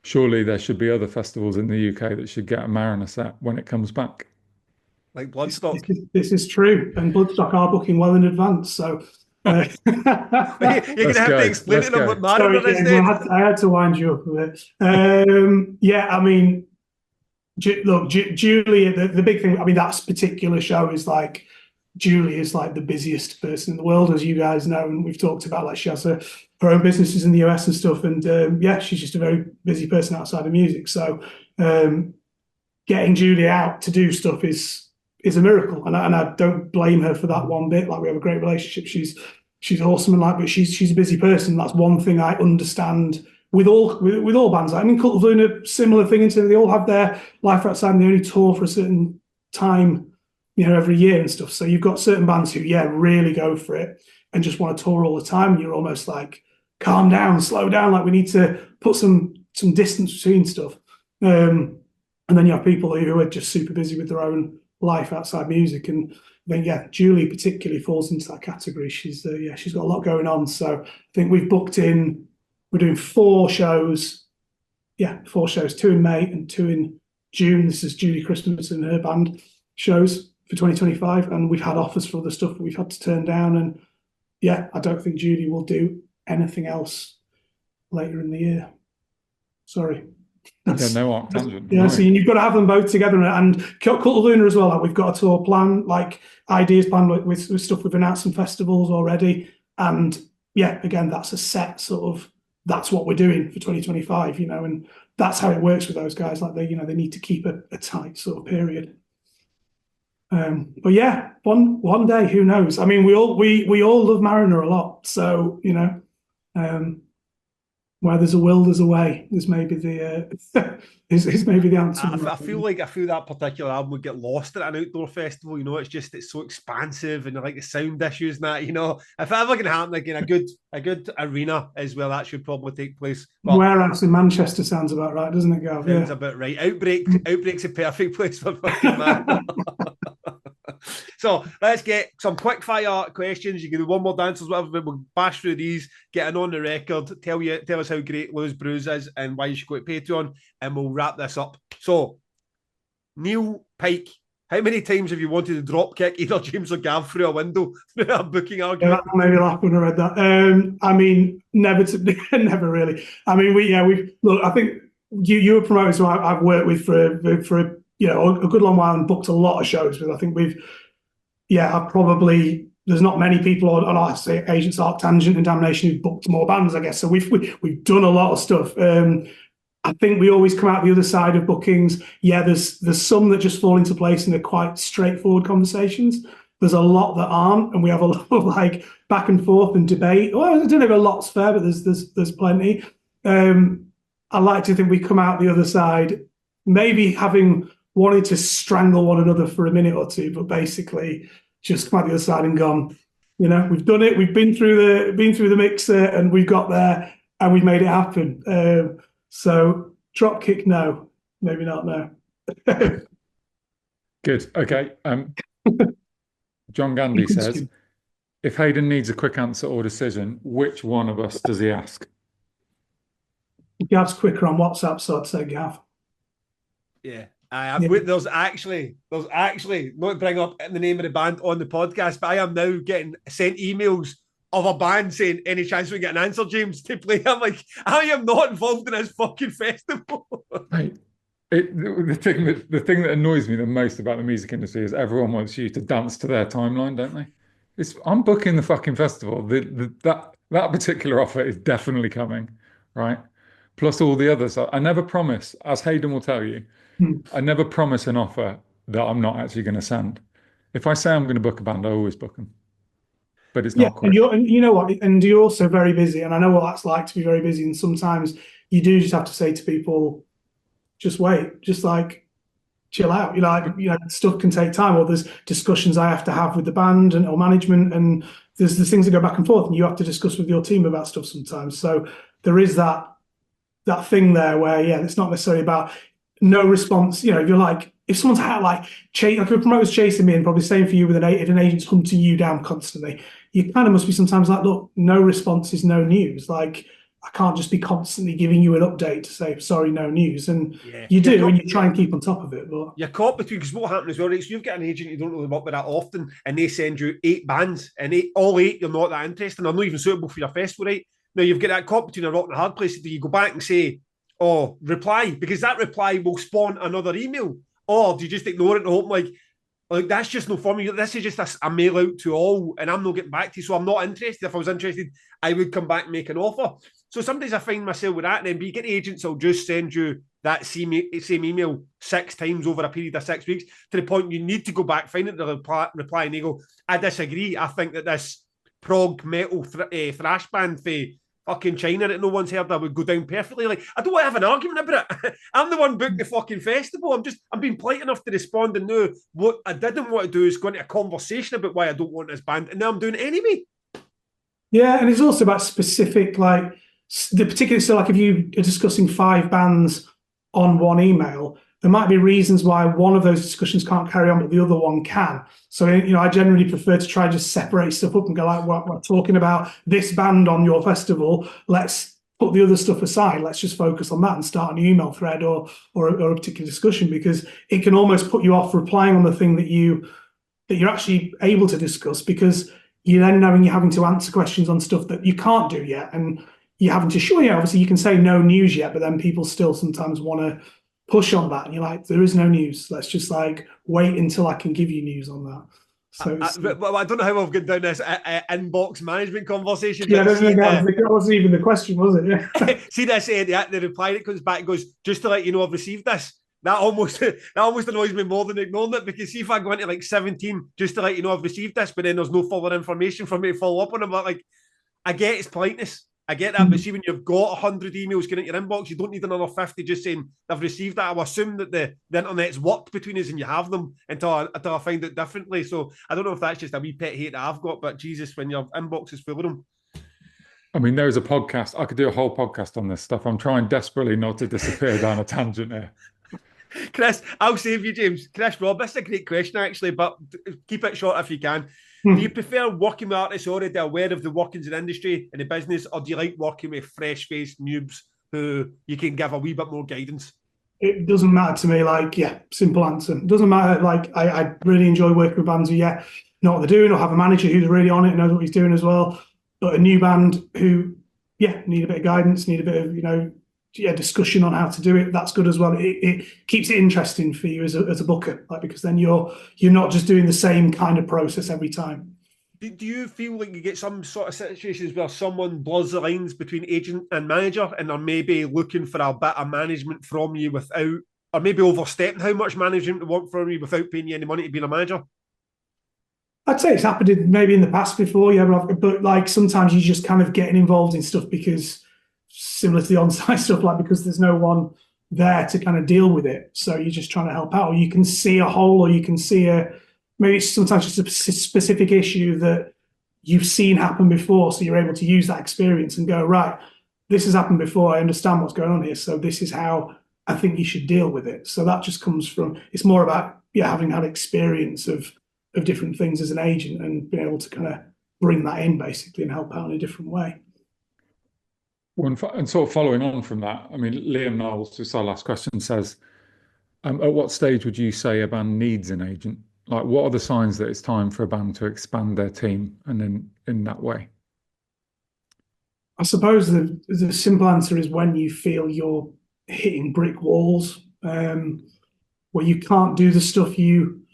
surely there should be other festivals in the UK that should get a Mariner set when it comes back. Like Bloodstock. This is true, and Bloodstock are booking well in advance, so... You're going to have to explain to them what Mariner is then. I had to wind you up a bit. Look, Julie, the big thing, that particular show is like, Julie is like the busiest person in the world, as you guys know, and we've talked about, like, she has her own businesses in the US and stuff, and she's just a very busy person outside of music. So getting Julie out to do stuff is a miracle, and I don't blame her for that one bit. Like, we have a great relationship. She's awesome, and but she's a busy person. That's one thing I understand with all bands. Cult of Luna, similar thing, until they all have their life outside and they only tour for a certain time, every year and stuff. So you've got certain bands who, really go for it and just want to tour all the time. And you're almost like, calm down, slow down. Like, we need to put some distance between stuff. And then you have people who are just super busy with their own life outside music. And then, Julie particularly falls into that category. She's got a lot going on. So I think we're doing 4 shows. 4 shows, 2 in May and 2 in June. This is Julie Christmas and her band shows for 2025, and we've had offers for other stuff that we've had to turn down. And I don't think Julie will do anything else later in the year. Sorry. Yeah, no Arctangent. Yeah, Right. so you've got to have them both together. And Cult Luna as well. Like we've got a tour plan, like ideas planned with stuff we've announced some festivals already. And yeah, again, that's a set sort of, that's what we're doing for 2025, and that's how it works with those guys. Like they need to keep a tight sort of period. But yeah, one day, who knows? I mean, we all love Mariner a lot. So, where there's a will, there's a way. There's maybe the is maybe the answer. I feel that particular album would get lost at an outdoor festival. It's so expansive and like the sound issues and that. If ever going to happen again, a good arena is where that should probably take place. But Warehouse in Manchester sounds about right, doesn't it, Gav? Sounds about right. Outbreak's a perfect place for fucking man. So let's get some quick fire questions. You can do one more dancers, whatever, but we'll bash through these, get it on the record, tell us how great Lou's Brews is and why you should go to Patreon, and we'll wrap this up. So, Neil Pike, how many times have you wanted to drop kick either James or Gav through a window through a booking argument? Yeah, that made me laugh when I read that. I mean, never really. I mean, we look. I think you were promoters who I've worked with for a good long while and booked a lot of shows with. I think there's not many people on our Agents Arctangent and Damnation who've booked more bands, I guess. So we've done a lot of stuff. I think we always come out the other side of bookings. Yeah, there's some that just fall into place and they're quite straightforward conversations. There's a lot that aren't, and we have a lot of like back and forth and debate. Well, I don't know if a lot's fair, but there's plenty. I like to think we come out the other side, maybe having wanted to strangle one another for a minute or two, but basically just come out the other side and gone, we've done it. We've been through the mixer and we've got there and we've made it happen. So drop kick, no, maybe not, no. Good. Okay. John Gandy says, if Haydn needs a quick answer or decision, which one of us does he ask? Gav's quicker on WhatsApp, so I'd say Gav. Yeah. There's actually not to bring up the name of the band on the podcast, but I am now getting sent emails of a band saying, any chance we get an answer, James, to play? I'm like, I am not involved in this fucking festival. Right. The thing that annoys me the most about the music industry is everyone wants you to dance to their timeline, don't they? I'm booking the fucking festival. That particular offer is definitely coming, right? Plus all the others. I never promise, as Haydn will tell you, I never promise an offer that I'm not actually going to send. If I say I'm going to book a band, I always book them. But it's not quick. And you know what? And you're also very busy. And I know what that's like to be very busy. And sometimes you do just have to say to people, just wait, just like chill out. Stuff can take time, or there's discussions I have to have with the band or management, and there's things that go back and forth, and you have to discuss with your team about stuff sometimes. So there is that thing there where, it's not necessarily about no response. If someone's like a promoter's chasing me and probably same for you with if an agent's hunting you down constantly, you kind of must be sometimes like, look, no response is no news. Like, I can't just be constantly giving you an update to say, sorry, no news. And you do, and you try and keep on top of it. But you're caught between, because what happens as well, right? So you've got an agent you don't really work with that often, and they send you 8 bands, and all 8 you're not that interested in, they're not even suitable for your festival, right? Now you've got that caught between a rock and a hard place. Do you go back and say, reply? Because that reply will spawn another email. Or do you just ignore it and hope like that's just no for me? This is just a mail out to all, and I'm not getting back to you, so I'm not interested. If I was interested, I would come back and make an offer. So sometimes I find myself with that, and then but you get agents will just send you that same email 6 times over a period of 6 weeks, to the point you need to go back, find it, the reply, and they go, I disagree. I think that this prog metal thrash band for fucking China that no one's heard of would go down perfectly. Like, I don't want to have an argument about it. I'm the one booked the fucking festival. I'm being polite enough to respond, and now what I didn't want to do is go into a conversation about why I don't want this band, and now I'm doing it anyway. Yeah, and it's also about specific, like the particular. So, like if you are discussing 5 bands on one email, there might be reasons why one of those discussions can't carry on, but the other one can. So, I generally prefer to try and just separate stuff up and go like, we're talking about this band on your festival. Let's put the other stuff aside. Let's just focus on that and start a new email thread or a particular discussion, because it can almost put you off replying on the thing that you're actually able to discuss, because you're then knowing you're having to answer questions on stuff that you can't do yet. And you're having to show, obviously you can say no news yet, but then people still sometimes want to push on that. And you're like, there is no news. Let's just like wait until I can give you news on that. So I don't know how I've got down this inbox management conversation. Yeah, that wasn't even the question, was it? Yeah. See this, the reply that comes back goes, just to let you know I've received this. That almost annoys me more than ignoring it, because see if I go into like 17 just to let you know I've received this, but then there's no further information for me to follow up on. I'm like, I get it's politeness. I get that, but see, when you've got 100 emails getting into your inbox, you don't need another 50 just saying they've received that. I'll assume that the internet's worked between us and you have them until I find it differently. So I don't know if that's just a wee pet hate that I've got, but Jesus, when your inbox is full of them. I mean, there's a podcast. I could do a whole podcast on this stuff. I'm trying desperately not to disappear down a tangent here. Chris, I'll save you, James. Chris Rob, this is a great question, actually, but keep it short if you can. Do you prefer working with artists already aware of the workings of the industry and the business, or do you like working with fresh-faced noobs who you can give a wee bit more guidance? It doesn't matter to me. Like, yeah, simple answer. It doesn't matter. Like, I really enjoy working with bands who, know what they're doing, or have a manager who's really on it and knows what he's doing as well. But a new band who, need a bit of guidance, need a bit of, discussion on how to do it. That's good as well. It keeps it interesting for you as a booker, like, because then you're not just doing the same kind of process every time. Do you feel like you get some sort of situations where someone blurs the lines between agent and manager, and are maybe looking for a bit of management from you without, or maybe overstepping how much management they want from you without paying you any money to be a manager? I'd say it's happened maybe in the past before, but like sometimes you're just kind of getting involved in stuff because, similar to the on-site stuff, like because there's no one there to kind of deal with it. So you're just trying to help out, or you can see a hole, or you can see maybe it's sometimes just a specific issue that you've seen happen before. So you're able to use that experience and go, right, this has happened before. I understand what's going on here. So this is how I think you should deal with it. So that just comes from, it's more about, having had experience of different things as an agent and being able to kind of bring that in basically and help out in a different way. And sort of following on from that, I mean, Liam Knowles, who's our last question, says, at what stage would you say a band needs an agent? Like, what are the signs that it's time for a band to expand their team, and then in that way? I suppose the simple answer is when you feel you're hitting brick walls, where you can't do the stuff you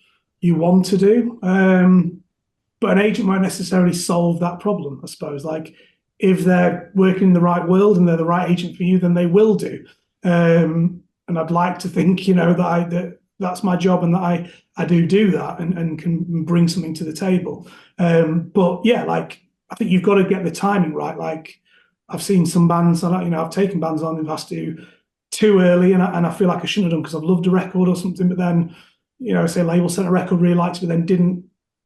want to do. But an agent won't necessarily solve that problem, I suppose. Like, if they're working in the right world and they're the right agent for you, then they will do. And I'd like to think, that that's my job, and that I do that and can bring something to the table. But yeah, like, I think you've got to get the timing right. Like, I've seen some bands, I've taken bands on in the past too early, and I feel like I shouldn't have done because I've loved a record or something, but then, say a label sent a record, really liked it, but then didn't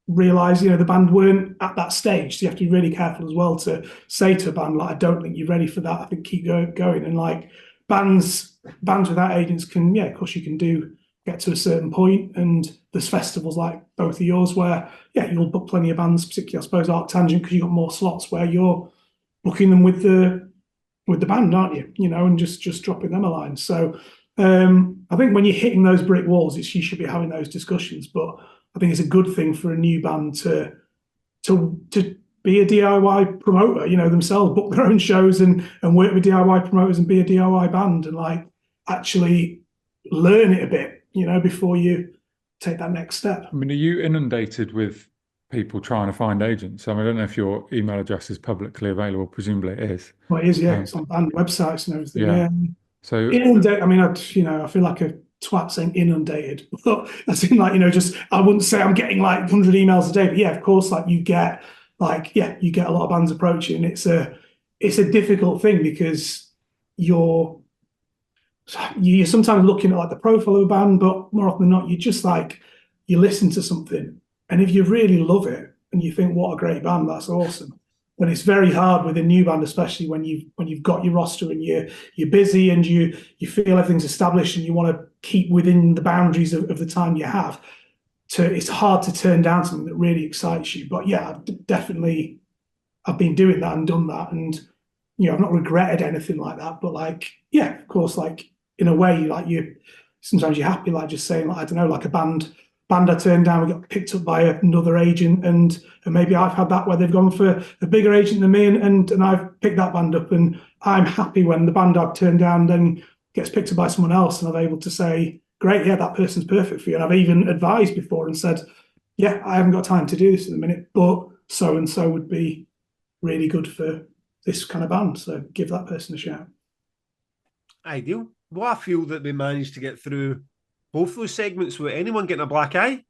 realise, the band weren't at that stage. So you have to be really careful as well to say to a band, like, I don't think you're ready for that. I think keep going. And like bands without agents can, of course you can get to a certain point. And there's festivals like both of yours where, you'll book plenty of bands, particularly, I suppose, Arctangent, because you've got more slots where you're booking them with the band, aren't you? And just dropping them a line. So I think when you're hitting those brick walls, you should be having those discussions. But I think it's a good thing for a new band to be a DIY promoter, themselves, book their own shows and work with DIY promoters and be a DIY band and like actually learn it a bit, before you take that next step. I mean, are you inundated with people trying to find agents? I mean, I don't know if your email address is publicly available. Presumably it is. Well, it is, yeah. It's on band websites and everything. Yeah. So inundated. I mean, I feel like a twat saying inundated, but as in, like, I wouldn't say I'm getting like 100 emails a day, but yeah, of course, like you get a lot of bands approaching. It's a difficult thing because you're sometimes looking at like the profile of a band, but more often than not, you just like, you listen to something, and if you really love it and you think, what a great band, that's awesome. But it's very hard with a new band, especially when you've got your roster and you're busy and you feel everything's established and you want to keep within the boundaries of the time you have. It's hard to turn down something that really excites you. But yeah, I've been doing that and done that, and I've not regretted anything like that. But like, yeah, of course, like in a way, like sometimes you're happy, like just saying, like, I don't know, like a band band I turned down, we got picked up by another agent, and maybe I've had that where they've gone for a bigger agent than me, and I've picked that band up, and I'm happy when the band I've turned down then gets picked up by someone else, and I'm able to say, great, yeah, that person's perfect for you. And I've even advised before and said, yeah, I haven't got time to do this in a minute, but so and so would be really good for this kind of band, so give that person a shout. Ideal. Well, I feel that we managed to get through both those segments with anyone getting a black eye.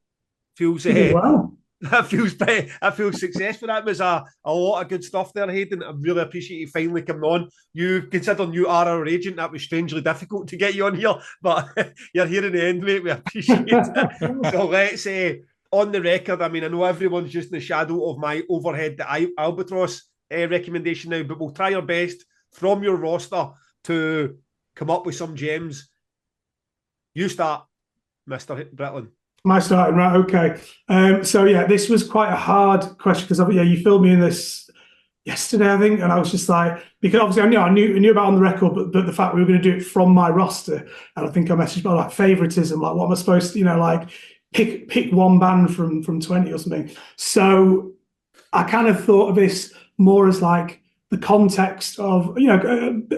Feels Wow. that feels successful. That was a lot of good stuff there, Hayden. I really appreciate you finally coming on. You, considering you are our agent, that was strangely difficult to get you on here, but you're here in the end, mate. We appreciate it. So let's on the record. I mean, I know everyone's just in the shadow of my overhead the Albatross recommendation now, but we'll try our best from your roster to come up with some gems. You start, Mr. Britland. Am I starting? Right, okay. So yeah, this was quite a hard question because you filled me in this yesterday, I think, and I was just like, because obviously I knew about On the Record, but the fact we were going to do it from my roster, and I think I messaged about like favoritism, like what am I supposed to, like pick one band from 20 or something. So I kind of thought of this more as like the context of,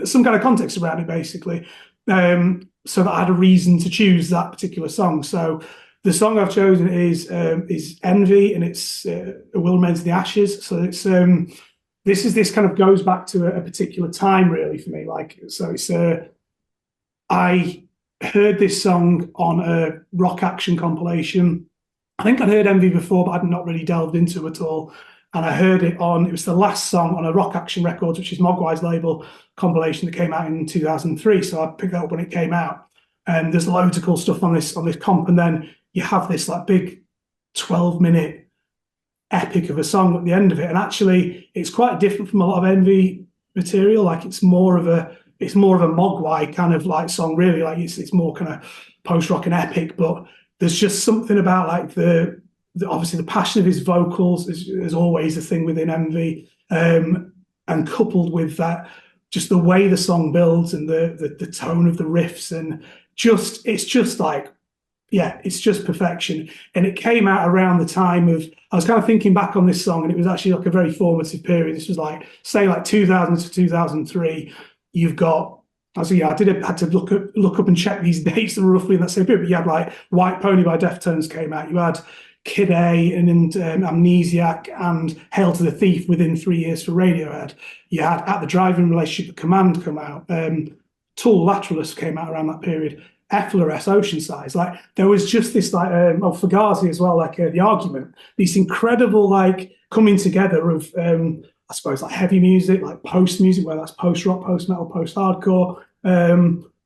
some kind of context around it, basically, so that I had a reason to choose that particular song. So the song I've chosen is Envy, and it's Will Remain to the Ashes. So it's this kind of goes back to a particular time, really, for me. Like, so it's I heard this song on a rock action compilation. I think I'd heard Envy before, but I'd not really delved into it at all. And I heard it was the last song on a Rock Action Records, which is Mogwai's label, compilation that came out in 2003. So I picked that up when it came out. And there's loads of cool stuff on this comp. And then you have this like big 12-minute epic of a song at the end of it. And actually, it's quite different from a lot of Envy material. Like it's more of a Mogwai kind of like song, really. Like it's more kind of post-rock and epic, but there's just something about like obviously the passion of his vocals is always a thing within Envy, and coupled with that, just the way the song builds and the tone of the riffs, and it's just perfection. And it came out around the time of, I was kind of thinking back on this song, and it was actually like a very formative period. This was like, say, like 2000 to 2003. You've got, I had to look up and check these dates that were roughly in that same period. But you had like White Pony by Deftones came out. You had Kid A and Amnesiac and Hail to the Thief within 3 years for Radiohead. You had At the Driving Relationship Command come out. Tool Lateralus came out around that period. FLRS Oceansize. Like there was just this like Fugazi as well, like The Argument. These incredible like coming together of I suppose like heavy music, like post music, whether that's post rock, post metal, post hardcore,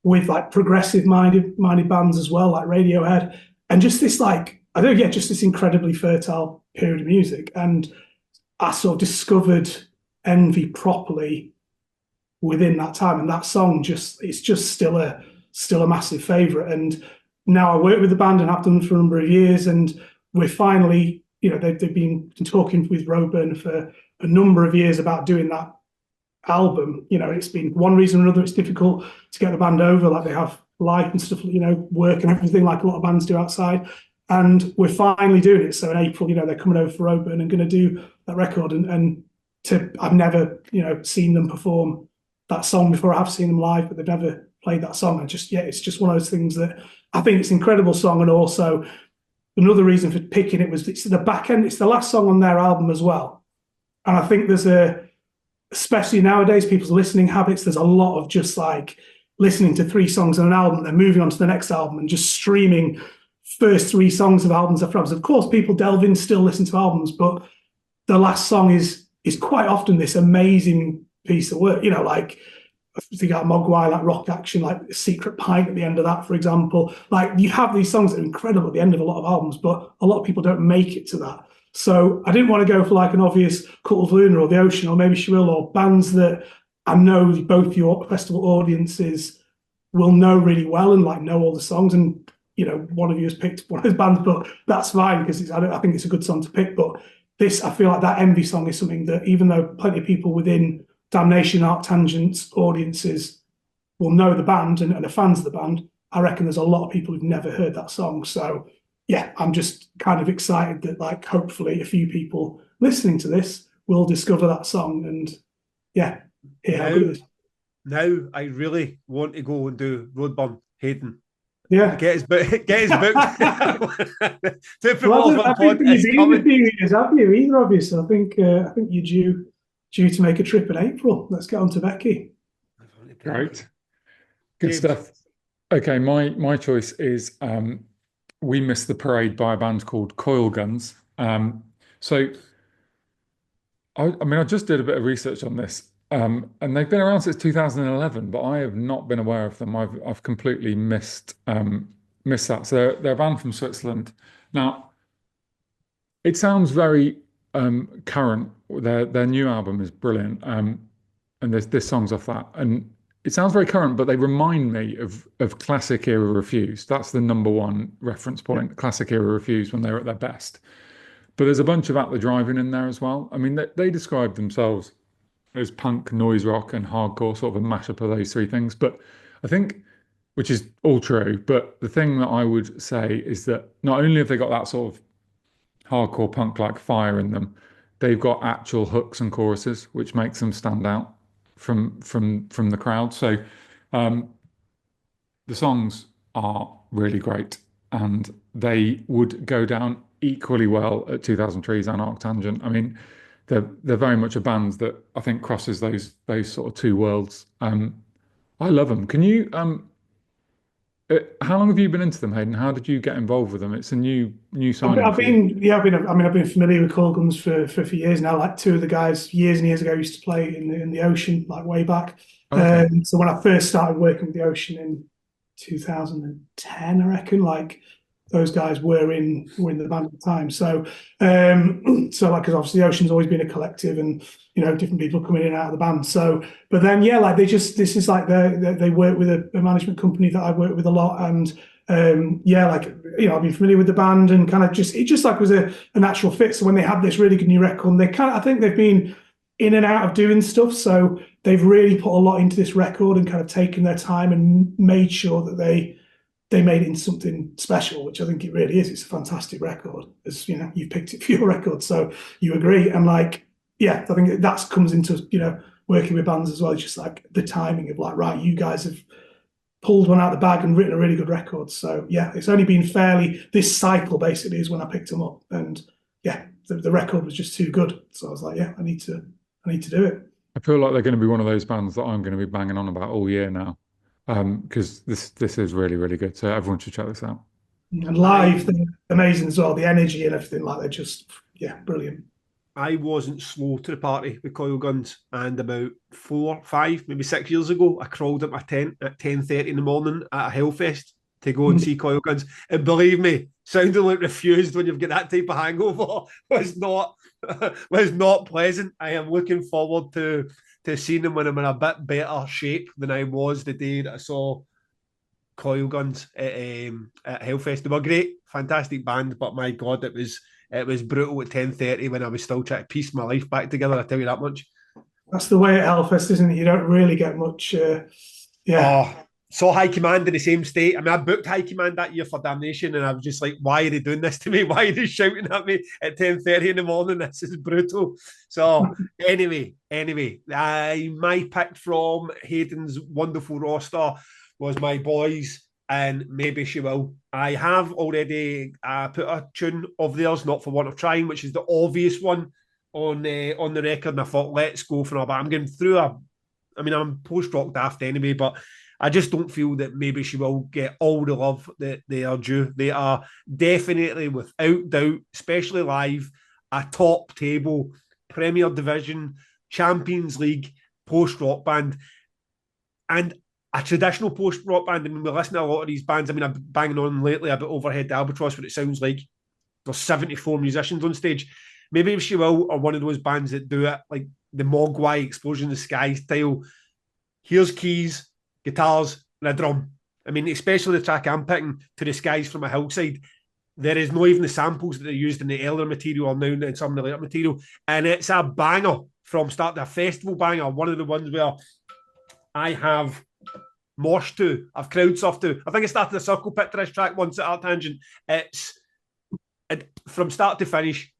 with like progressive minded bands as well, like Radiohead, and just this like, I don't know, just this incredibly fertile period of music. And I sort of discovered Envy properly within that time. And that song it's just still a massive favourite. And now I work with the band and have done for a number of years. And we're finally, they've been talking with Roadburn for a number of years about doing that album. It's been one reason or another, it's difficult to get the band over. Like they have life and stuff, work and everything like a lot of bands do outside. And we're finally doing it. So in April, they're coming over for Roadburn and going to do that record. I've never, seen them perform that song before. I have seen them live, but they've never played that song. It's just one of those things that I think it's an incredible song. And also another reason for picking it was it's the back end. It's the last song on their album as well. And I think especially nowadays, people's listening habits, there's a lot of just like listening to 3 songs on an album, then moving on to the next album and just streaming first 3 songs of albums after albums. Of course, people delve in, still listen to albums, but the last song is quite often this amazing piece of work. Like I think about Mogwai, like Rock Action, like Secret Pint at the end of that, for example. Like you have these songs that are incredible at the end of a lot of albums, but a lot of people don't make it to that. So I didn't want to go for like an obvious Cult of Luna or The Ocean, or maybe She Will, or bands that I know both your festival audiences will know really well and like know all the songs. And one of you has picked one of those bands, but that's fine because I think it's a good song to pick. But this, I feel like that Envy song is something that, even though plenty of people within Damnation, Arctangent's audiences will know the band and are fans of the band, I reckon there's a lot of people who've never heard that song. So yeah, I'm just kind of excited that like hopefully a few people listening to this will discover that song and yeah, hear how good it is. Now I really want to go and do Roadburn Hayden. Yeah. Get his book. Get his book. Two Well, Footballers I One don't Pod think is you've been in a coming. few years, have you? Either of you. So I think you're due to make a trip in April. Let's get on to Becky. Great. Good James. stuff. Okay, my choice is We Missed the Parade by a band called Coil Guns. So I mean, I just did a bit of research on this, and they've been around since 2011, but I have not been aware of them. I've completely missed that. So they're a band from Switzerland. Now, it sounds very current. Their new album is brilliant, and there's songs off that, and it sounds very current, but they remind me of classic era Refused. That's the number one reference point. Classic era Refused when they were at their best. But there's a bunch of At the Drive-In in there as well. I mean, they describe themselves as punk, noise rock, and hardcore, sort of a mashup of those three things. But I think, which is all true, but the thing that I would say is that not only have they got that sort of hardcore punk like fire in them, they've got actual hooks and choruses, which makes them stand out from the crowd. So the songs are really great, and they would go down equally well at 2000 Trees and Arctangent. I mean, they're very much a band that I think crosses those sort of two worlds. I love them. Can you how long have you been into them, Hayden? How did you get involved with them? It's a new signing I've for you. been, yeah, I've been familiar with Coil Guns for a few years now. Like two of the guys years and years ago used to play in the Ocean, like way back. Okay. So when I first started working with the Ocean in 2010, I reckon, like those guys were in the band at the time. So so like because obviously the Ocean's always been a collective, and you know different people coming in and out of the band. So but then yeah, like this is like they work with a management company that I work with a lot, and yeah, like you know I've been familiar with the band and kind of it just like was a natural fit. So when they had this really good new record, they kind of I think they've been in and out of doing stuff, so they've really put a lot into this record and kind of taken their time and made sure that they made it into something special, which I think it really is. It's a fantastic record. As you know, you've picked it for your record, so you agree. And like, yeah, I think that comes into working with bands as well. It's just like the timing of like, right, you guys have pulled one out of the bag and written a really good record. So yeah, it's only been this cycle basically is when I picked them up, and yeah, the record was just too good. So I was like, yeah, I need to do it. I feel like they're going to be one of those bands that I'm going to be banging on about all year now, because this is really, really good. So everyone should check this out. And live, they're amazing as well. The energy and everything, like they're just brilliant. I wasn't slow to the party with Coil Guns, and about 4, 5, maybe 6 years ago, I crawled at my tent at 10:30 in the morning at a Hellfest to go and see Coil Guns. And believe me, sounding like Refused when you've got that type of hangover was not pleasant. I am looking forward to seeing them when I'm in a bit better shape than I was the day that I saw Coil Guns at Hellfest. They were great, fantastic band, but my God, it was brutal at 10:30 when I was still trying to piece my life back together. I tell you that much. That's the way at Hellfest, isn't it? You don't really get much. Saw High Command in the same state. I mean, I booked High Command that year for Damnation, and I was just like, why are they doing this to me? Why are they shouting at me at 10:30 in the morning? This is brutal. So anyway, my pick from Hayden's wonderful roster was my boys, and Maybe She Will. I have already put a tune of theirs, Not For Want Of Trying, which is the obvious one on the record, and I thought, let's go for it. But I'm going through I'm post-rock daft anyway, but I just don't feel that Maybe She Will get all the love that they are due. They are definitely, without doubt, especially live, a top table, Premier Division, Champions League post-rock band. And a traditional post-rock band. I mean, we listen to a lot of these bands. I mean, I've been banging on lately about Overhead Albatross, what it sounds like there's 74 musicians on stage. Maybe She Will are one of those bands that do it like the Mogwai Explosion in the Sky style. Here's keys, guitars, and a drum. I mean, especially the track I'm picking, To the Skies from a Hillside, there is not even the samples that they used in the earlier material or now in some of the later material. And it's a banger from start to a festival banger. One of the ones where I have mosh to, I've crowd surfed to. I think I started a circle pit to this track once at Arctangent. It's from start to finish,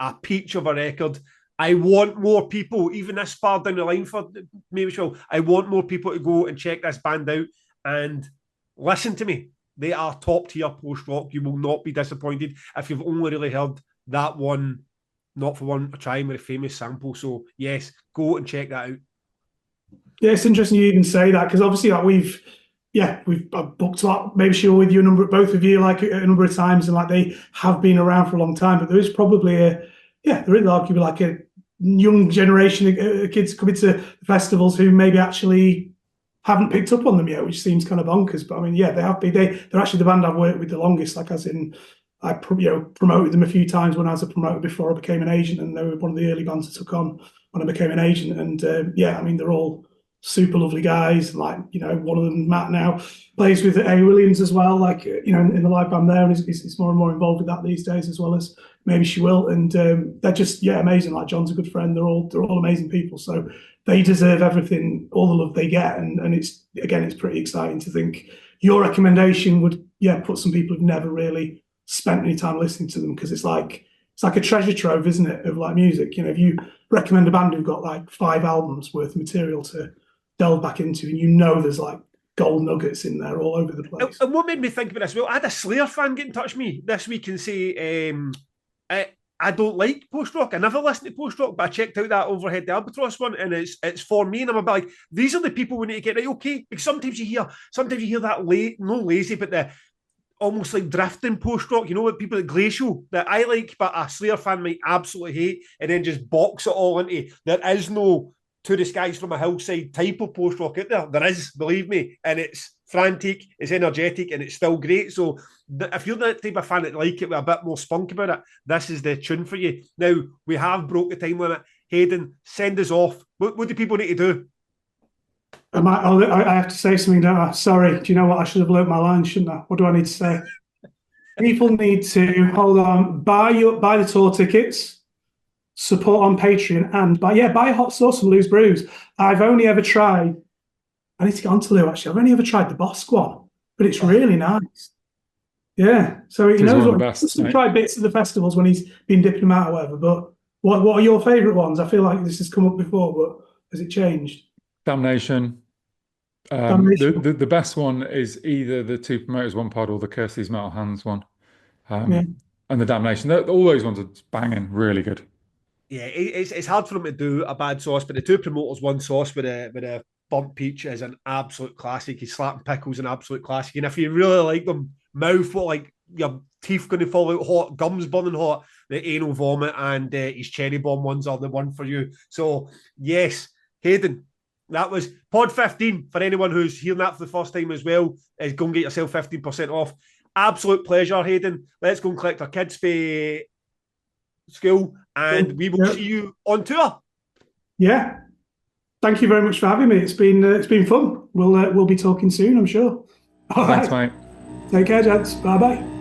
a peach of a record. I want more people, even this far down the line for maybe show. I want more people to go and check this band out and listen to me. They are top tier post rock. You will not be disappointed if you've only really heard that one, Not for One Trying with a famous sample. So yes, go and check that out. Yeah, it's interesting you even say that, because obviously like we've booked like maybe She'll with you both of you like a number of times, and like they have been around for a long time. But there is probably there is arguably like a young generation of kids coming to the festivals who maybe actually haven't picked up on them yet, which seems kind of bonkers. But I mean, yeah, they have been. They're actually the band I've worked with the longest. Like as in, I promoted them a few times when I was a promoter before I became an agent, and they were one of the early bands I took on when I became an agent. And yeah, I mean, they're all super lovely guys. Like, one of them, Matt, now plays with A. Williams as well, like, in the live band there, and he's more and more involved with that these days, as well as maybe she will. And they're just, amazing. Like, John's a good friend. They're all amazing people. So they deserve everything, all the love they get. And it's pretty exciting to think your recommendation would, put some people who've never really spent any time listening to them, because it's like a treasure trove, isn't it, of like music. If you recommend a band who've got like 5 albums worth of material to delve back into, and there's like gold nuggets in there all over the place. And what made me think about this? Well, I had a Slayer fan get in touch with me this week and say, I don't like post rock. I never listened to post rock, but I checked out that Overhead the Albatross one, and it's for me. And I'm a bit like, these are the people we need to get right. Okay, because sometimes you hear that no lazy, but the almost like drifting post rock. What people at Glacial that I like, but a Slayer fan might absolutely hate, and then just box it all into. There is no To the Skies from a Hillside type of post rock out there. There is, believe me, and it's frantic, it's energetic, and it's still great. So if you're that type of fan that like it with a bit more spunk about it, this is the tune for you. Now, we have broke the time limit. Haydn, send us off. What do people need to do? I have to say something, don't I? Sorry. Do you know what? I should have learnt my lines, shouldn't I? What do I need to say? People need to, hold on, buy the tour tickets, support on Patreon, and buy Hot Sauce and Lou's Brews. I've only ever tried, I need to get on to Lou actually, I've only ever tried the Bosque one, but it's really nice. Yeah, so he knows what he's tried bits of the festivals when he's been dipping them out or whatever, but what are your favourite ones? I feel like this has come up before, but has it changed? Damnation. The best one is either the Two Promoters one pod or the Curse These Metal Hands one. And the Damnation. All those ones are banging, really good. Yeah, it's hard for them to do a bad sauce, but the Two Promoters one sauce with a burnt peach is an absolute classic. He's slapping pickles an absolute classic. And if you really like them, mouthful, like your teeth going to fall out hot, gums burning hot, the Anal Vomit and his Cherry Bomb ones are the one for you. So yes, Haydn, that was Pod 15 for anyone who's hearing that for the first time as well. Go and get yourself 15% off. Absolute pleasure, Haydn. Let's go and collect our kids for school, and we will see you on tour. Yeah. Thank you very much for having me. It's been fun. We'll be talking soon, I'm sure. Thanks, mate. Take care, gents. Bye bye.